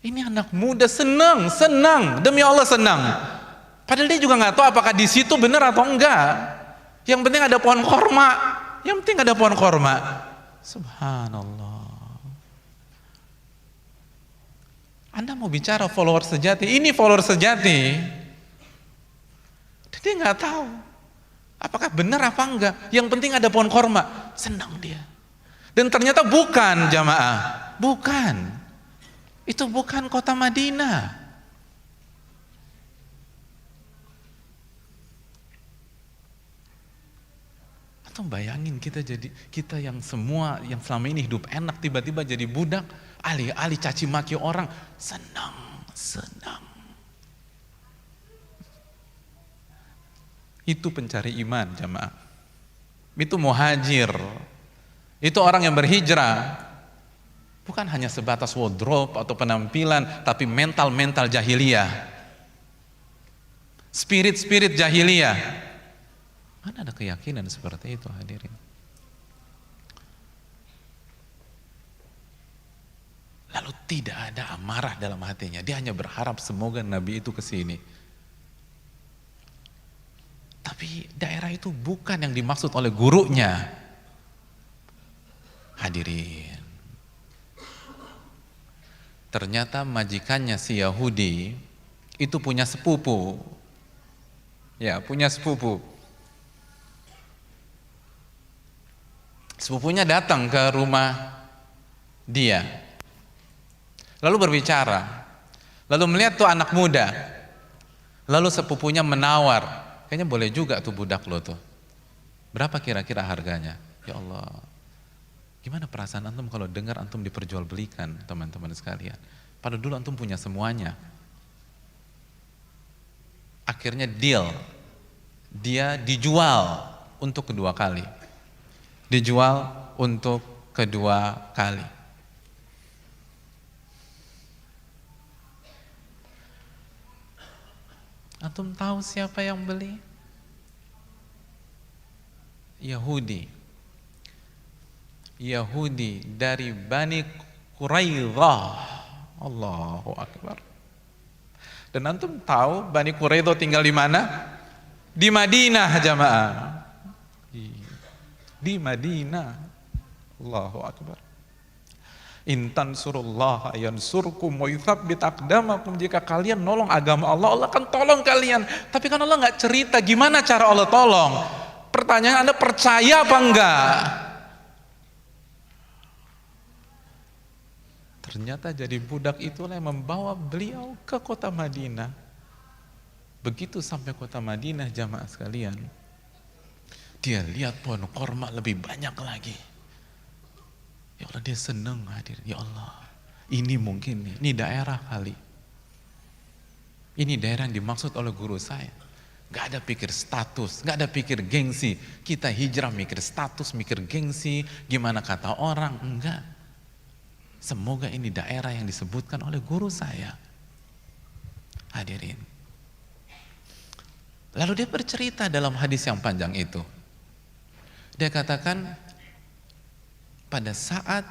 Ini anak muda senang, demi Allah senang. Padahal dia juga nggak tahu apakah di situ benar atau enggak. Yang penting ada pohon korma. Subhanallah. Anda mau bicara follower sejati, ini follower sejati. Dia nggak tahu apakah benar apa enggak. Yang penting ada pohon korma, senang dia. Dan ternyata bukan, jamaah, bukan. Itu bukan kota Madinah. Atau bayangin kita yang selama ini hidup enak tiba-tiba jadi budak. Alih-alih caci maki orang, senang senang. Itu pencari iman jamaah. Itu muhajir. Itu orang yang berhijrah. Bukan hanya sebatas wardrobe atau penampilan, tapi mental jahiliyah. Spirit jahiliyah. Mana ada keyakinan seperti itu hadirin? Lalu tidak ada amarah dalam hatinya. Dia hanya berharap semoga Nabi itu kesini. Tapi daerah itu bukan yang dimaksud oleh gurunya. Hadirin. Ternyata majikannya si Yahudi itu punya sepupu. Ya, punya sepupu. Sepupunya datang ke rumah dia. Lalu berbicara. Lalu melihat tuh anak muda. Lalu sepupunya menawar. Kayaknya boleh juga tuh budak lo tuh. Berapa kira-kira harganya? Ya Allah. Gimana perasaan antum kalau dengar antum diperjualbelikan, teman-teman sekalian? Padahal dulu antum punya semuanya. Akhirnya deal. Dia dijual untuk kedua kali. Dijual untuk kedua kali. Antum tahu siapa yang beli? Yahudi. Yahudi dari Bani Quraidah. Allahu Akbar. Dan antum tahu Bani Quraidah tinggal di mana? Di Madinah jamaah. Di Madinah. Allahu Akbar. Intan surullah yansurkum wa yuthabbit aqdamakum. Jika kalian nolong agama Allah, Allah akan tolong kalian. Tapi kan Allah nggak cerita gimana cara Allah tolong. Pertanyaan Anda, percaya apa enggak? Ternyata jadi budak itulah yang membawa beliau ke kota Madinah. Begitu sampai kota Madinah jamaah sekalian, dia lihat pohon korma lebih banyak lagi. Ya Allah, dia senang hadir. Ya Allah, ini mungkin nih, ini daerah kali. Ini daerah yang dimaksud oleh guru saya. Gak ada pikir status, gak ada pikir gengsi. Kita hijrah mikir status, mikir gengsi, gimana kata orang, enggak. Semoga ini daerah yang disebutkan oleh guru saya. Hadirin. Lalu dia bercerita dalam hadis yang panjang itu. Dia katakan, pada saat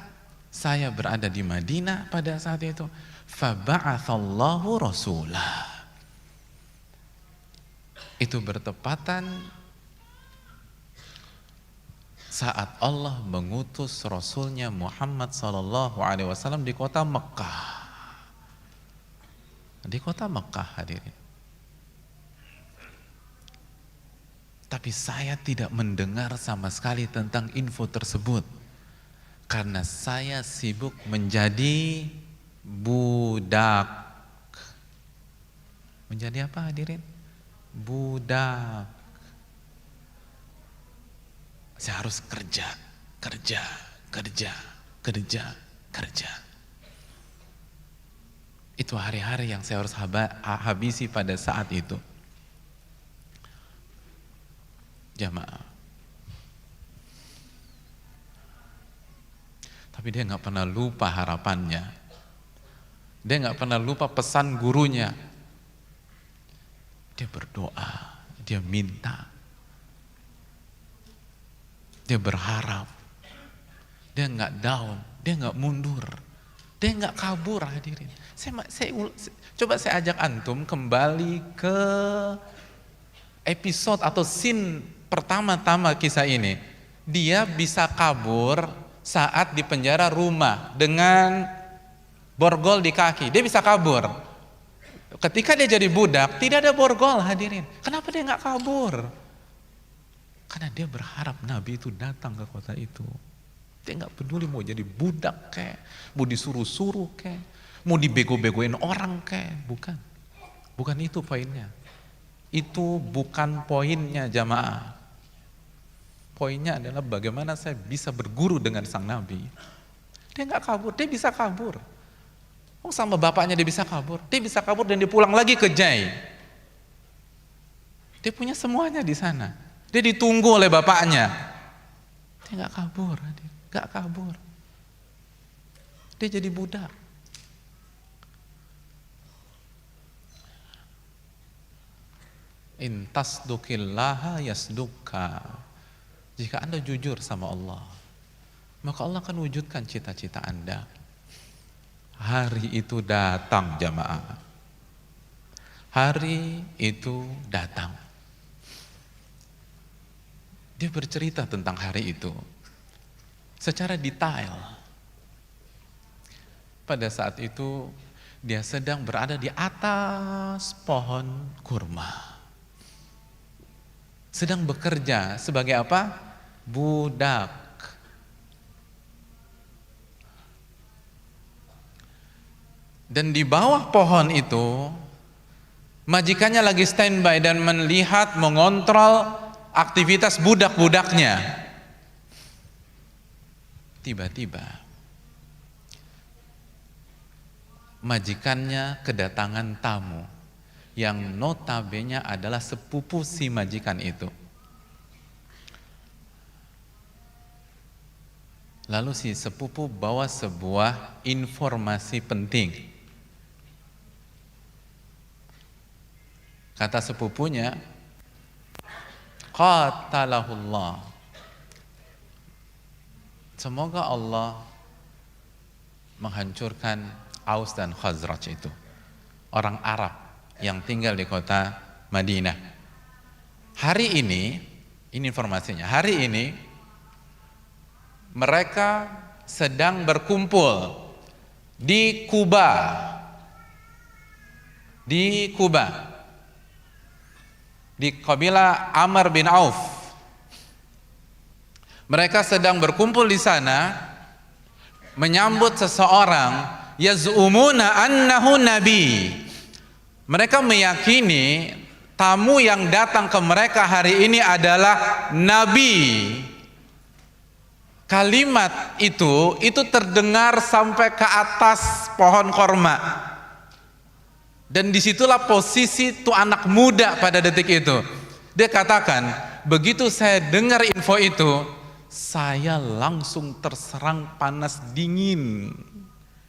saya berada di Madinah pada saat itu, faba'athallahu rasulah. Itu bertepatan saat Allah mengutus Rasulnya Muhammad SAW di kota Mekah. Di kota Mekah hadirin. Tapi saya tidak mendengar sama sekali tentang info tersebut. Karena saya sibuk menjadi budak. Menjadi apa hadirin? Budak. Saya harus kerja. Itu hari-hari yang saya harus habisi pada saat itu. Jamaah. Tapi dia nggak pernah lupa harapannya. Dia nggak pernah lupa pesan gurunya. Dia berdoa, dia minta, dia berharap, dia nggak down, dia nggak mundur, dia nggak kabur hadirin. Coba saya ajak antum kembali ke episode atau scene pertama-tama kisah ini. Dia bisa kabur saat di penjara rumah dengan borgol di kaki, dia bisa kabur. Ketika dia jadi budak, tidak ada borgol hadirin. Kenapa dia nggak kabur? Karena dia berharap Nabi itu datang ke kota itu. Dia nggak peduli mau jadi budak kayak, mau disuruh-suruh kayak, mau dibego-begoin orang kayak, bukan itu poinnya. Itu bukan poinnya jamaah. Poinnya adalah bagaimana saya bisa berguru dengan sang Nabi. Dia nggak kabur, dia bisa kabur. Oh, sama bapaknya dia bisa kabur. Dia bisa kabur dan dia pulang lagi ke Jai. Dia punya semuanya di sana. Dia ditunggu oleh bapaknya. Dia nggak kabur, nggak kabur. Dia jadi budak. In tasduqillaha yasduqka. Jika Anda jujur sama Allah, maka Allah akan wujudkan cita-cita Anda. Hari itu datang jamaah. Hari itu datang. Dia bercerita tentang hari itu secara detail. Pada saat itu dia sedang berada di atas pohon kurma. Sedang bekerja sebagai apa? Budak. Dan di bawah pohon itu majikannya lagi standby dan melihat, mengontrol aktivitas budak-budaknya. Tiba-tiba majikannya kedatangan tamu yang notabene adalah sepupu si majikan itu. Lalu si sepupu bawa sebuah informasi penting. Kata sepupunya, qatalahullah. Semoga Allah menghancurkan Aus dan Khazraj itu. Orang Arab yang tinggal di kota Madinah. Hari ini informasinya, hari ini mereka sedang berkumpul di Kuba. Di Kuba. Di kabilah Amr bin Auf. Mereka sedang berkumpul di sana menyambut seseorang yaz'umuna annahu nabi. Mereka meyakini tamu yang datang ke mereka hari ini adalah nabi. Kalimat itu terdengar sampai ke atas pohon korma. Dan disitulah posisi tuh anak muda pada detik itu. Dia katakan, begitu saya dengar info itu, saya langsung terserang panas dingin.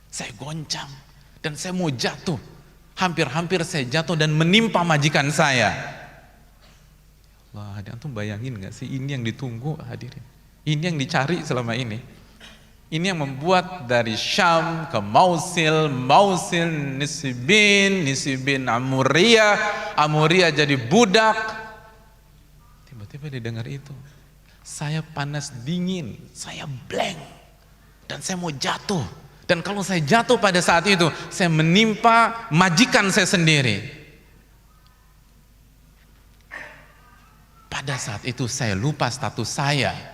Saya goncang dan saya mau jatuh. Hampir-hampir saya jatuh dan menimpa majikan saya. Wah, antum bayangin gak sih, ini yang ditunggu hadirin. Ini yang dicari selama ini. Ini yang membuat dari Syam ke Mausil, Nisibin, Amuria jadi budak. Tiba-tiba didengar itu. Saya panas dingin, saya blank. Dan saya mau jatuh. Dan kalau saya jatuh pada saat itu, saya menimpa majikan saya sendiri. Pada saat itu saya lupa status saya.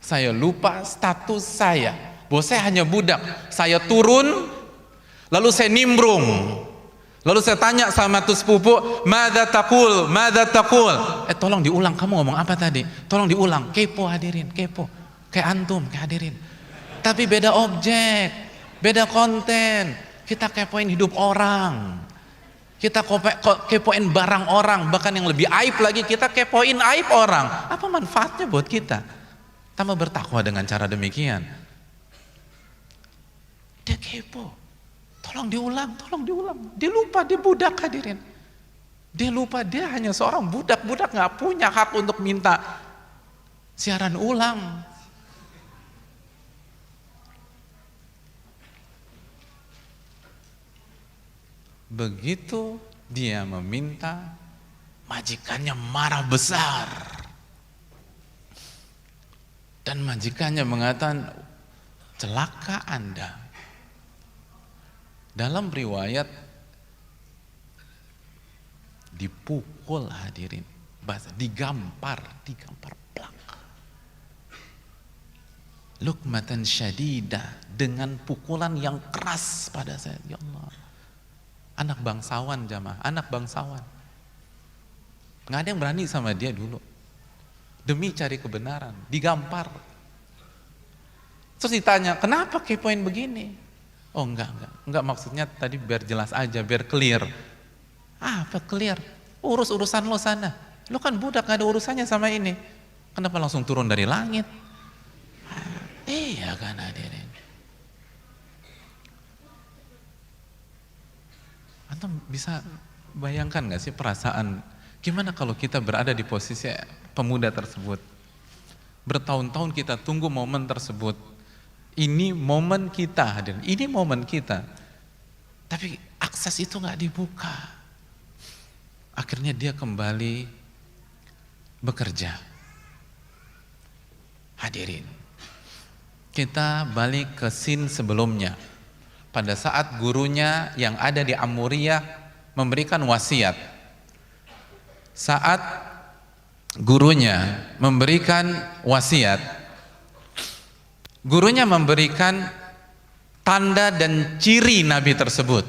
Saya lupa status saya. Bahwa saya hanya budak. Saya turun, lalu saya nimbrung. Lalu saya tanya sama tuh sepupu, "Madza taqul? Madza taqul?" Tolong diulang, kamu ngomong apa tadi? Tolong diulang. Kepo hadirin, kepo. Kayak antum, kayak hadirin. Tapi beda objek, beda konten. Kita kepoin hidup orang, kita kepoin barang orang. Bahkan yang lebih aib lagi, kita kepoin aib orang. Apa manfaatnya buat kita? Tambah bertakwa dengan cara demikian. Dia kepo. Tolong diulang, tolong diulang. Dia lupa dia budak hadirin. Dia lupa dia hanya seorang budak. Budak gak punya hak untuk minta siaran ulang. Begitu dia meminta, majikannya marah besar. Dan majikannya mengatakan, celaka Anda. Dalam riwayat dipukul hadirin, digampar plak. Lukmatan syadidah, dengan pukulan yang keras pada saya. Ya Allah. Anak bangsawan jamaah, anak bangsawan. Nggak ada yang berani sama dia dulu. Demi cari kebenaran, digampar. Terus ditanya, kenapa kepoin begini? Oh enggak maksudnya tadi biar jelas aja, biar clear. Apa clear? Urus urusan lo sana. Lo kan budak, gak ada urusannya sama ini. Kenapa langsung turun dari langit? Iya kan hadirin. Antum bisa bayangkan gak sih perasaan gimana kalau kita berada di posisi pemuda tersebut? Bertahun-tahun kita tunggu momen tersebut. Ini momen kita hadirin, ini momen kita. Tapi akses itu gak dibuka. Akhirnya dia kembali bekerja. Hadirin, kita balik ke scene sebelumnya. Pada saat gurunya yang ada di Amuriyah memberikan wasiat. Saat gurunya memberikan wasiat, gurunya memberikan tanda dan ciri Nabi tersebut.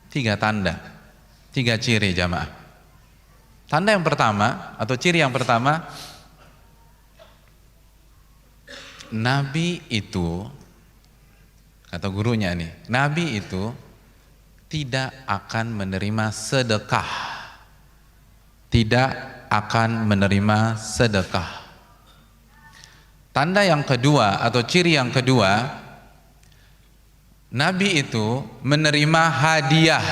3 tanda, 3 ciri jamaah. Tanda yang pertama atau ciri yang pertama, Nabi itu, kata gurunya nih, Nabi itu tidak akan menerima sedekah. Tidak akan menerima sedekah. Tanda yang kedua atau ciri yang kedua, Nabi itu menerima hadiah.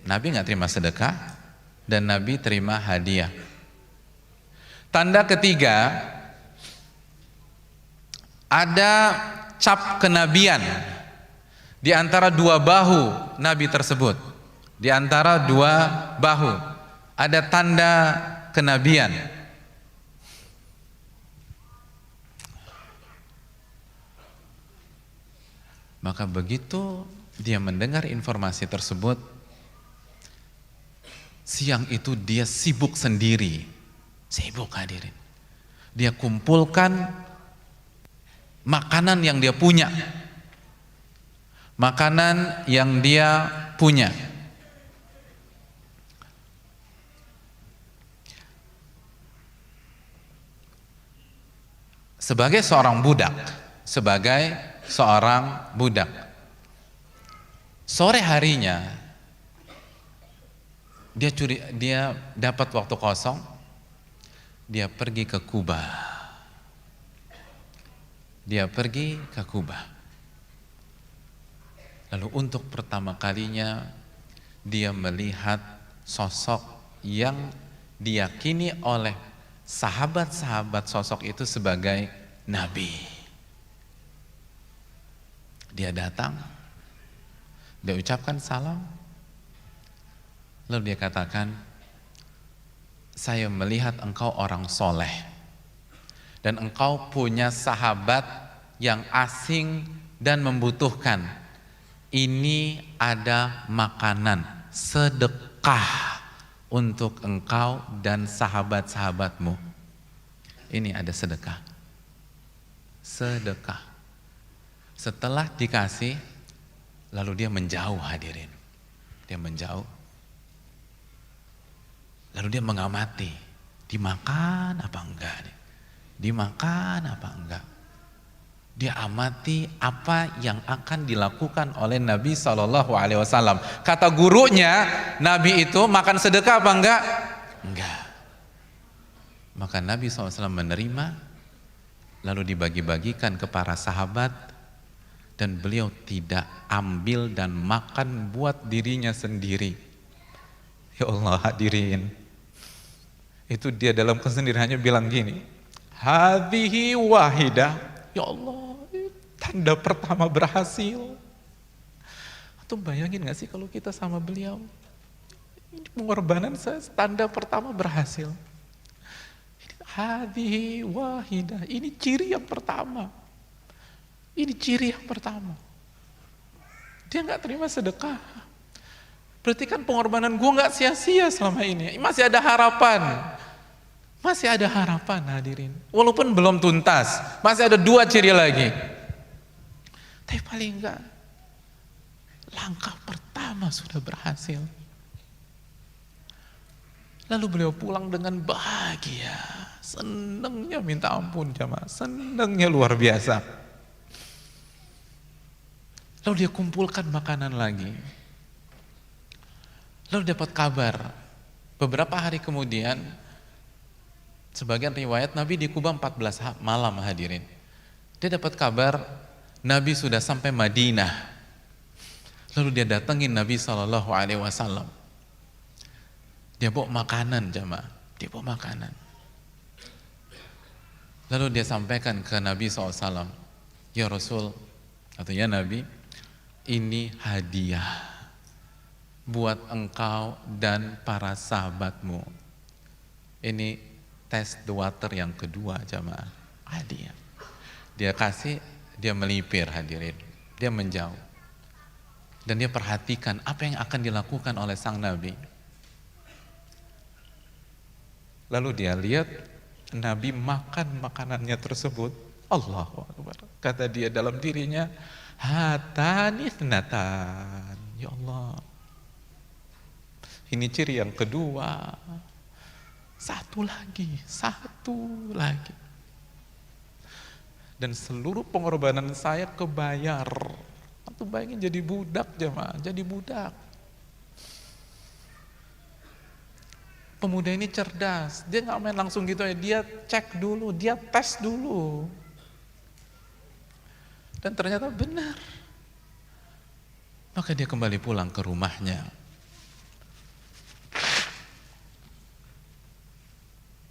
Nabi nggak terima sedekah dan Nabi terima hadiah. Tanda ketiga, ada cap kenabian di antara 2 bahu Nabi tersebut. Di antara 2 bahu ada tanda kenabian. Maka begitu dia mendengar informasi tersebut, siang itu dia sibuk sendiri. Sibuk hadirin. Dia kumpulkan makanan yang dia punya. Makanan yang dia punya. Sebagai seorang budak, sore harinya dia dapat waktu kosong, dia pergi ke Kuba. Lalu untuk pertama kalinya dia melihat sosok yang diyakini oleh sahabat-sahabat sosok itu sebagai Nabi. Dia datang, dia ucapkan salam, lalu dia katakan, saya melihat engkau orang soleh dan engkau punya sahabat yang asing dan membutuhkan. Ini ada makanan sedekah untuk engkau dan sahabat-sahabatmu. Ini ada sedekah. Setelah dikasih, lalu dia menjauh hadirin. Dia menjauh. Lalu dia mengamati, dimakan apa enggak? Dimakan apa enggak? Dia amati apa yang akan dilakukan oleh Nabi SAW. Kata gurunya, Nabi itu makan sedekah apa enggak? Enggak. Maka Nabi SAW menerima, lalu dibagi-bagikan ke para sahabat, dan beliau tidak ambil dan makan buat dirinya sendiri. Ya Allah hadirin, itu dia dalam kesendiriannya bilang gini, hadhihi wahidah, ya Allah, tanda pertama berhasil. Tuh bayangin gak sih kalau kita sama beliau, ini pengorbanan saya, tanda pertama berhasil. Hadhihi wahidah, ini ciri yang pertama. Ini ciri yang pertama. Dia gak terima sedekah. Berarti kan pengorbanan gue gak sia-sia selama ini. Masih ada harapan. Masih ada harapan hadirin. Walaupun belum tuntas. Masih ada 2 ciri lagi. Tapi paling enggak, langkah pertama sudah berhasil. Lalu beliau pulang dengan bahagia. bahagia, senengnya minta ampun jamaah, senengnya luar biasa. Lalu dia kumpulkan makanan lagi. Lalu dapat kabar, beberapa hari kemudian, sebagian riwayat Nabi di Kuba 14 malam hadirin. Dia dapat kabar Nabi sudah sampai Madinah. Lalu dia datengin Nabi SAW. Dia bawa makanan jamaah, dia bawa makanan. Lalu dia sampaikan ke Nabi SAW, ya Rasul, atau ya Nabi, ini hadiah buat engkau dan para sahabatmu. Ini test the water yang kedua jamaah, hadiah. Dia kasih, dia melipir hadirin, dia menjauh. Dan dia perhatikan apa yang akan dilakukan oleh sang Nabi. Lalu dia lihat Nabi makan makanannya tersebut. Allahu Akbar. Kata dia dalam dirinya, hatani thnatan. Ya Allah. Ini ciri yang kedua. Satu lagi. Dan seluruh pengorbanan saya kebayar. Antum bayangin jadi budak jemaah, jadi budak. Pemuda ini cerdas, dia nggak main langsung gitu ya, dia cek dulu, dia tes dulu. Dan ternyata benar. Maka dia kembali pulang ke rumahnya.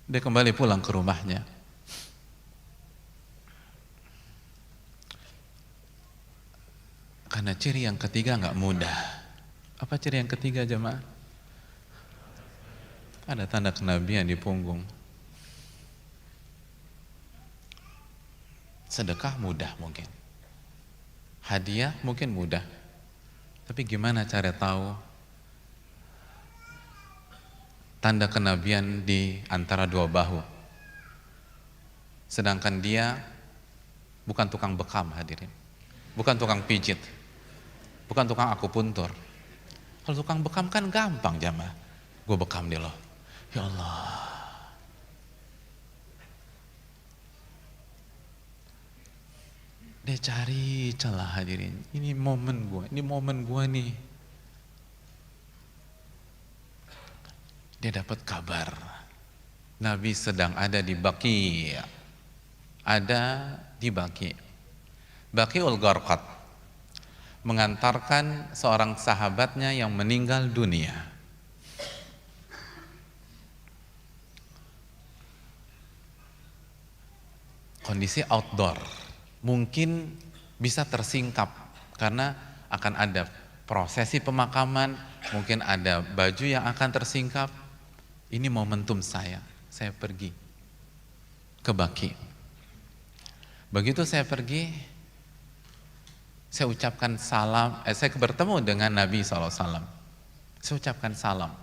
Dia kembali pulang ke rumahnya. Karena ciri yang ketiga nggak mudah. Apa ciri yang ketiga jemaah? Ada tanda kenabian di punggung. Sedekah mudah mungkin. Hadiah mungkin mudah. Tapi gimana cara tahu tanda kenabian di antara dua bahu? Sedangkan dia bukan tukang bekam hadirin. Bukan tukang pijit. Bukan tukang akupuntur. Kalau tukang bekam kan gampang jamaah. Gue bekam dia loh. Ya Allah. Dia cari celah hadirin. Ini momen gue nih. Dia dapat kabar. Nabi sedang ada di Baqi. Ada di Baqi. Baqiul Gharqad. Mengantarkan seorang sahabatnya yang meninggal dunia. Kondisi outdoor, mungkin bisa tersingkap karena akan ada prosesi pemakaman, mungkin ada baju yang akan tersingkap. Ini momentum saya pergi ke Baqi. Begitu saya pergi, saya ucapkan salam, saya bertemu dengan Nabi SAW. Saya ucapkan salam.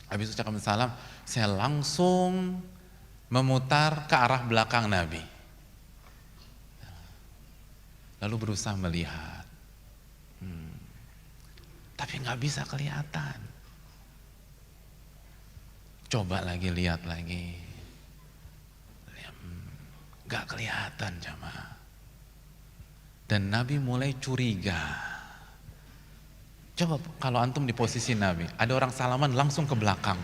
Habis ucapkan salam, saya langsung memutar ke arah belakang Nabi. Lalu berusaha melihat. Tapi nggak bisa kelihatan. Coba lagi, lihat lagi. Nggak kelihatan jamaah. Dan Nabi mulai curiga. Coba kalau antum di posisi Nabi, ada orang salaman langsung ke belakang.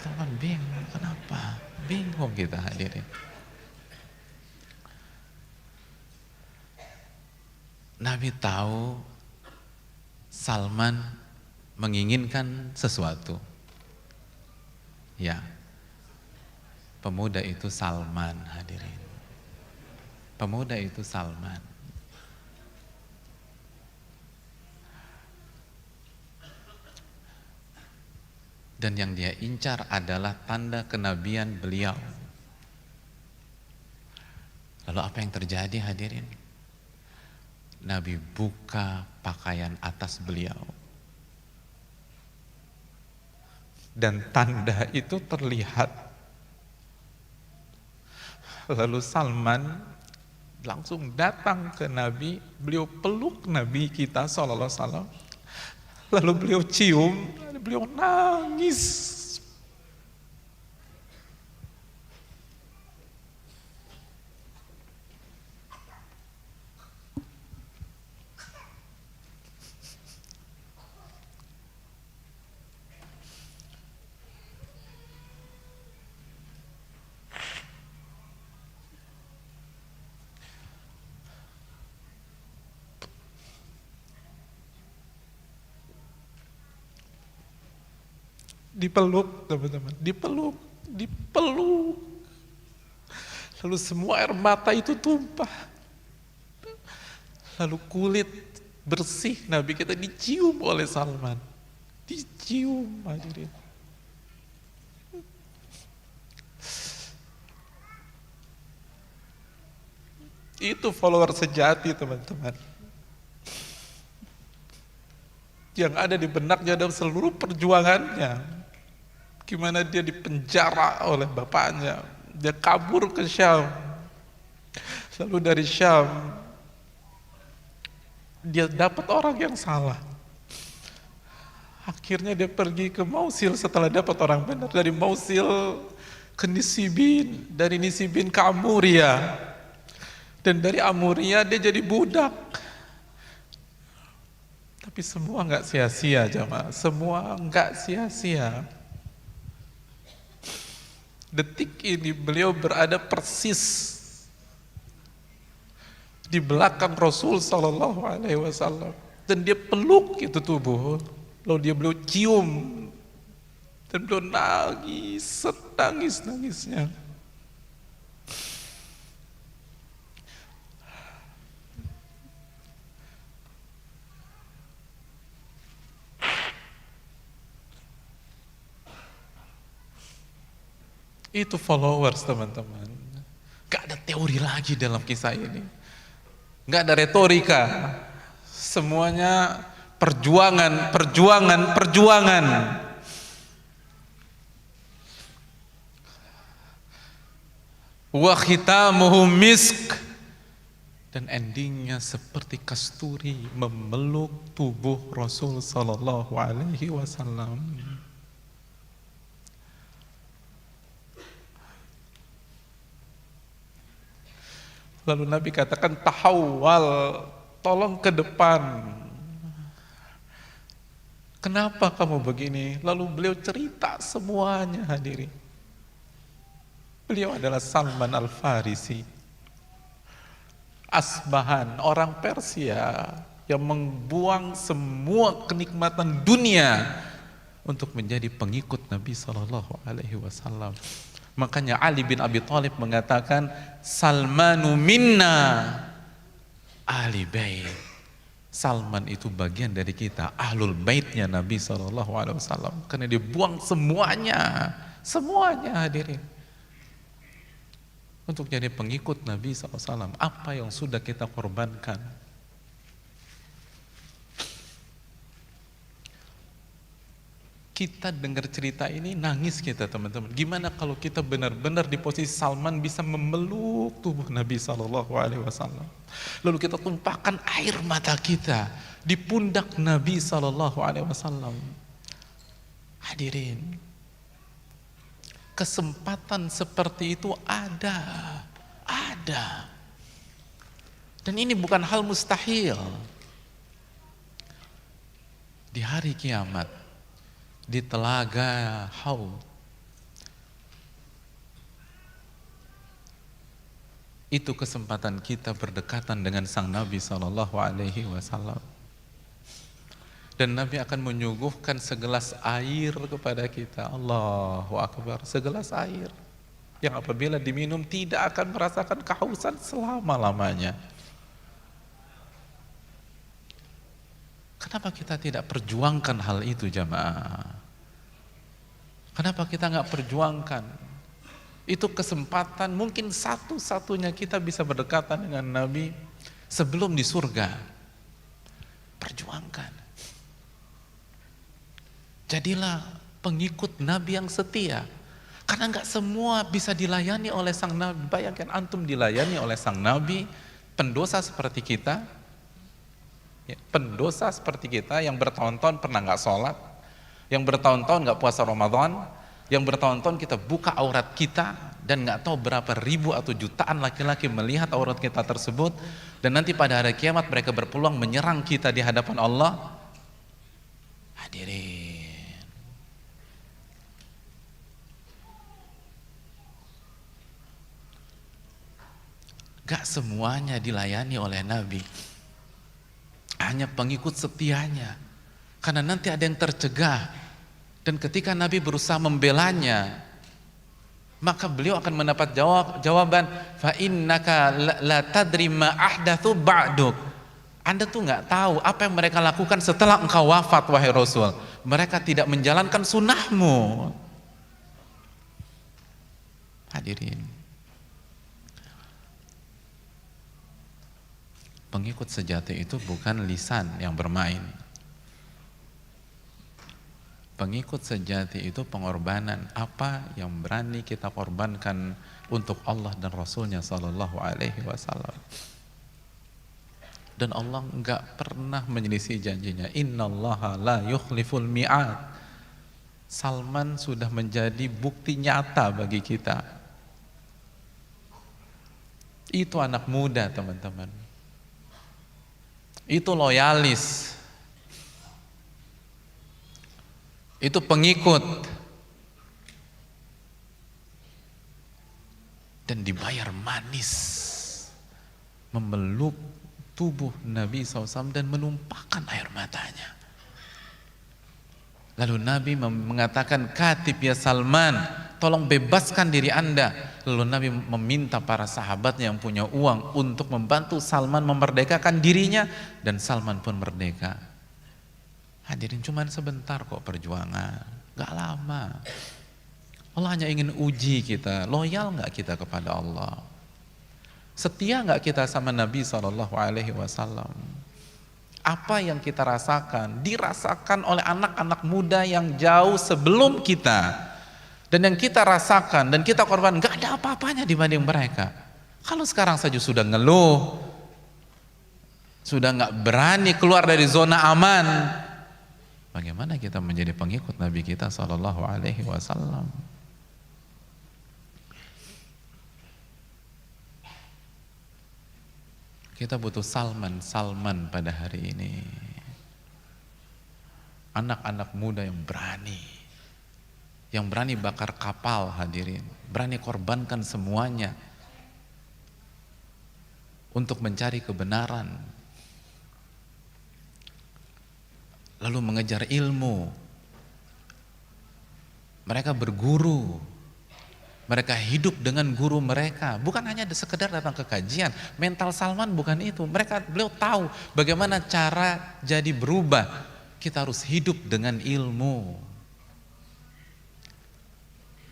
Antum bingung, kenapa? Bingung kita hadirin. Nabi tahu Salman menginginkan sesuatu. Ya, pemuda itu Salman hadirin. Pemuda itu Salman. Dan yang dia incar adalah tanda kenabian beliau. Lalu apa yang terjadi hadirin? Nabi buka pakaian atas beliau. Dan tanda itu terlihat. Lalu Salman langsung datang ke Nabi, beliau peluk Nabi kita SAW. Lalu beliau cium, beliau nangis. Dipeluk teman-teman, dipeluk. Lalu semua air mata itu tumpah. Lalu kulit bersih Nabi kita dicium oleh Salman. Dicium, hadirin. Itu follower sejati teman-teman. Yang ada di benaknya dalam seluruh perjuangannya. Gimana dia dipenjara oleh bapaknya, dia kabur ke Syam, lalu dari Syam dia dapat orang yang salah, akhirnya dia pergi ke Mausil setelah dapat orang benar, dari Mausil ke Nisibin, dari Nisibin ke Amuria, dan dari Amuria dia jadi budak. Tapi semua nggak sia-sia jamaah, semua nggak sia-sia. Detik ini beliau berada persis di belakang Rasul Sallallahu Alaihi Wasallam, dan dia peluk itu tubuh, lalu beliau cium, dan beliau nangis, senangis-nangisnya. Itu followers teman-teman. Gak ada teori lagi dalam kisah ini. Gak ada retorika. Semuanya perjuangan, perjuangan, perjuangan. Wa khitamuhu misk. Dan endingnya seperti kasturi memeluk tubuh Rasul Sallallahu Alaihi Wasallam. Lalu Nabi katakan tahawwal, tolong ke depan. Kenapa kamu begini? Lalu beliau cerita semuanya, hadirin. Beliau adalah Salman Al-Farisi, Asbahan, orang Persia yang membuang semua kenikmatan dunia untuk menjadi pengikut Nabi Sallallahu Alaihi Wasallam. Makanya Ali bin Abi Thalib mengatakan, Salmanu minna ahli bait. Salman itu bagian dari kita, ahlul baitnya Nabi SAW. Karena dia buang semuanya, semuanya hadirin, untuk jadi pengikut Nabi SAW. Apa yang sudah kita korbankan? Kita dengar cerita ini nangis kita teman-teman. Gimana kalau kita benar-benar di posisi Salman bisa memeluk tubuh Nabi SAW. Lalu kita tumpahkan air mata kita di pundak Nabi SAW. Hadirin, kesempatan seperti itu ada. Dan ini bukan hal mustahil. Di hari kiamat, di telaga Haud, itu kesempatan kita berdekatan dengan sang Nabi Sallallahu Alaihi Wasallam. Dan Nabi akan menyuguhkan segelas air kepada kita. Allahu Akbar, segelas air yang apabila diminum tidak akan merasakan kehausan selama-lamanya. Kenapa kita tidak perjuangkan hal itu jamaah? Kenapa kita nggak perjuangkan? Itu kesempatan mungkin satu-satunya kita bisa berdekatan dengan Nabi sebelum di surga. Perjuangkan. Jadilah pengikut Nabi yang setia. Karena nggak semua bisa dilayani oleh sang Nabi. Bayangkan antum dilayani oleh sang Nabi, pendosa seperti kita, Ya, pendosa seperti kita yang bertahun-tahun pernah nggak sholat, yang bertahun-tahun nggak puasa Ramadan, yang bertahun-tahun kita buka aurat kita dan nggak tahu berapa ribu atau jutaan laki-laki melihat aurat kita tersebut, dan nanti pada hari kiamat mereka berpeluang menyerang kita di hadapan Allah. Hadirin, gak semuanya dilayani oleh Nabi, hanya pengikut setianya, karena nanti ada yang tercegah. Dan ketika Nabi berusaha membelanya, maka beliau akan mendapat jawaban, fa innaka la tadri ma ahdatsu ba'duk. Anda tuh nggak tahu apa yang mereka lakukan setelah engkau wafat, wahai Rasul. Mereka tidak menjalankan sunnahmu. Hadirin, pengikut sejati itu bukan lisan yang bermain. Pengikut sejati itu pengorbanan. Apa yang berani kita korbankan untuk Allah dan Rasulnya Sallallahu Alaihi Wasallam. Dan Allah enggak pernah menyelisih janjinya. Innallaha la yukhliful mi'ad. Salman sudah menjadi bukti nyata bagi kita. Itu anak muda, teman-teman. Itu loyalis. Itu pengikut, dan dibayar manis, memeluk tubuh Nabi SAW dan menumpahkan air matanya. Lalu Nabi mengatakan, katib ya Salman, tolong bebaskan diri Anda. Lalu Nabi meminta para sahabatnya yang punya uang untuk membantu Salman memerdekakan dirinya, dan Salman pun merdeka. Hadirin, cuman sebentar kok perjuangan, gak lama. Allah hanya ingin uji kita, loyal gak kita kepada Allah, setia gak kita sama Nabi SAW. Apa yang kita rasakan dirasakan oleh anak-anak muda yang jauh sebelum kita, dan yang kita rasakan dan kita korban gak ada apa-apanya dibanding mereka. Kalau sekarang saja sudah ngeluh, sudah gak berani keluar dari zona aman, bagaimana kita menjadi pengikut Nabi kita Sallallahu Alaihi Wasallam? Kita butuh Salman pada hari ini. Anak-anak muda yang berani bakar kapal, hadirin, berani korbankan semuanya untuk mencari kebenaran, lalu mengejar ilmu. Mereka berguru, mereka hidup dengan guru mereka, bukan hanya sekedar datang ke kajian. Mental Salman bukan itu. Beliau tahu bagaimana cara jadi berubah. Kita harus hidup dengan ilmu.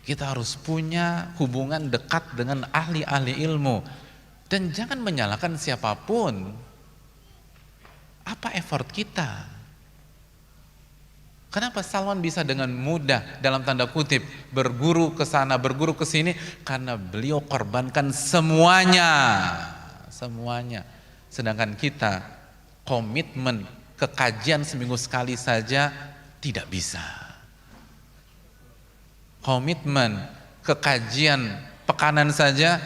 Kita harus punya hubungan dekat dengan ahli-ahli ilmu, dan jangan menyalahkan siapapun. Apa effort kita? Kenapa Salman bisa dengan mudah, dalam tanda kutip, berguru ke sana, berguru ke sini? Karena beliau korbankan semuanya. Sedangkan kita komitmen ke kajian seminggu sekali saja tidak bisa. Komitmen ke kajian pekanan saja,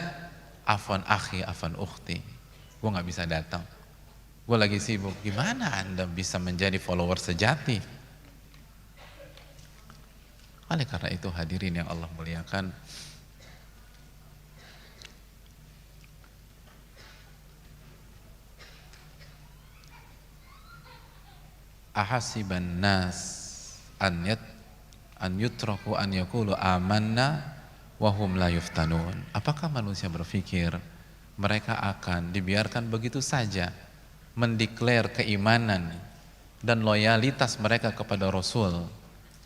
afwan akhi, afwan ukhti, gue gak bisa datang, gue lagi sibuk. Gimana Anda bisa menjadi follower sejati? Oleh karena itu, hadirin yang Allah muliakan, ahasiban nas an yutraku an yaqulu amanna wa hum la yuftanun. Apakah manusia berpikir mereka akan dibiarkan begitu saja mendeklar keimanan dan loyalitas mereka kepada Rasul,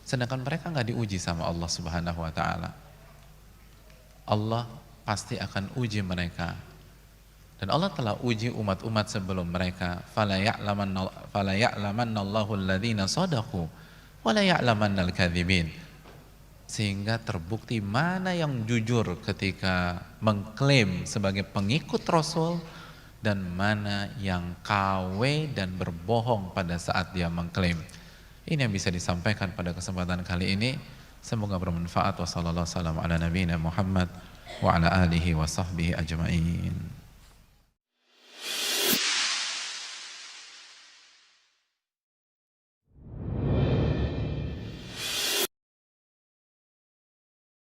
sedangkan mereka nggak diuji sama Allah Subhanahu wa taala? Allah pasti akan uji mereka. Dan Allah telah uji umat-umat sebelum mereka. Fala ya'lamannallahu alladhina shadaqu wa la ya'lamannal kadzibin. Sehingga terbukti mana yang jujur ketika mengklaim sebagai pengikut Rasul, dan mana yang KW dan berbohong pada saat dia mengklaim. Ini yang bisa disampaikan pada kesempatan kali ini. Semoga bermanfaat. Wassalamualaikum warahmatullahi wabarakatuh. Wa ala alihi wa sahbihi ajma'in.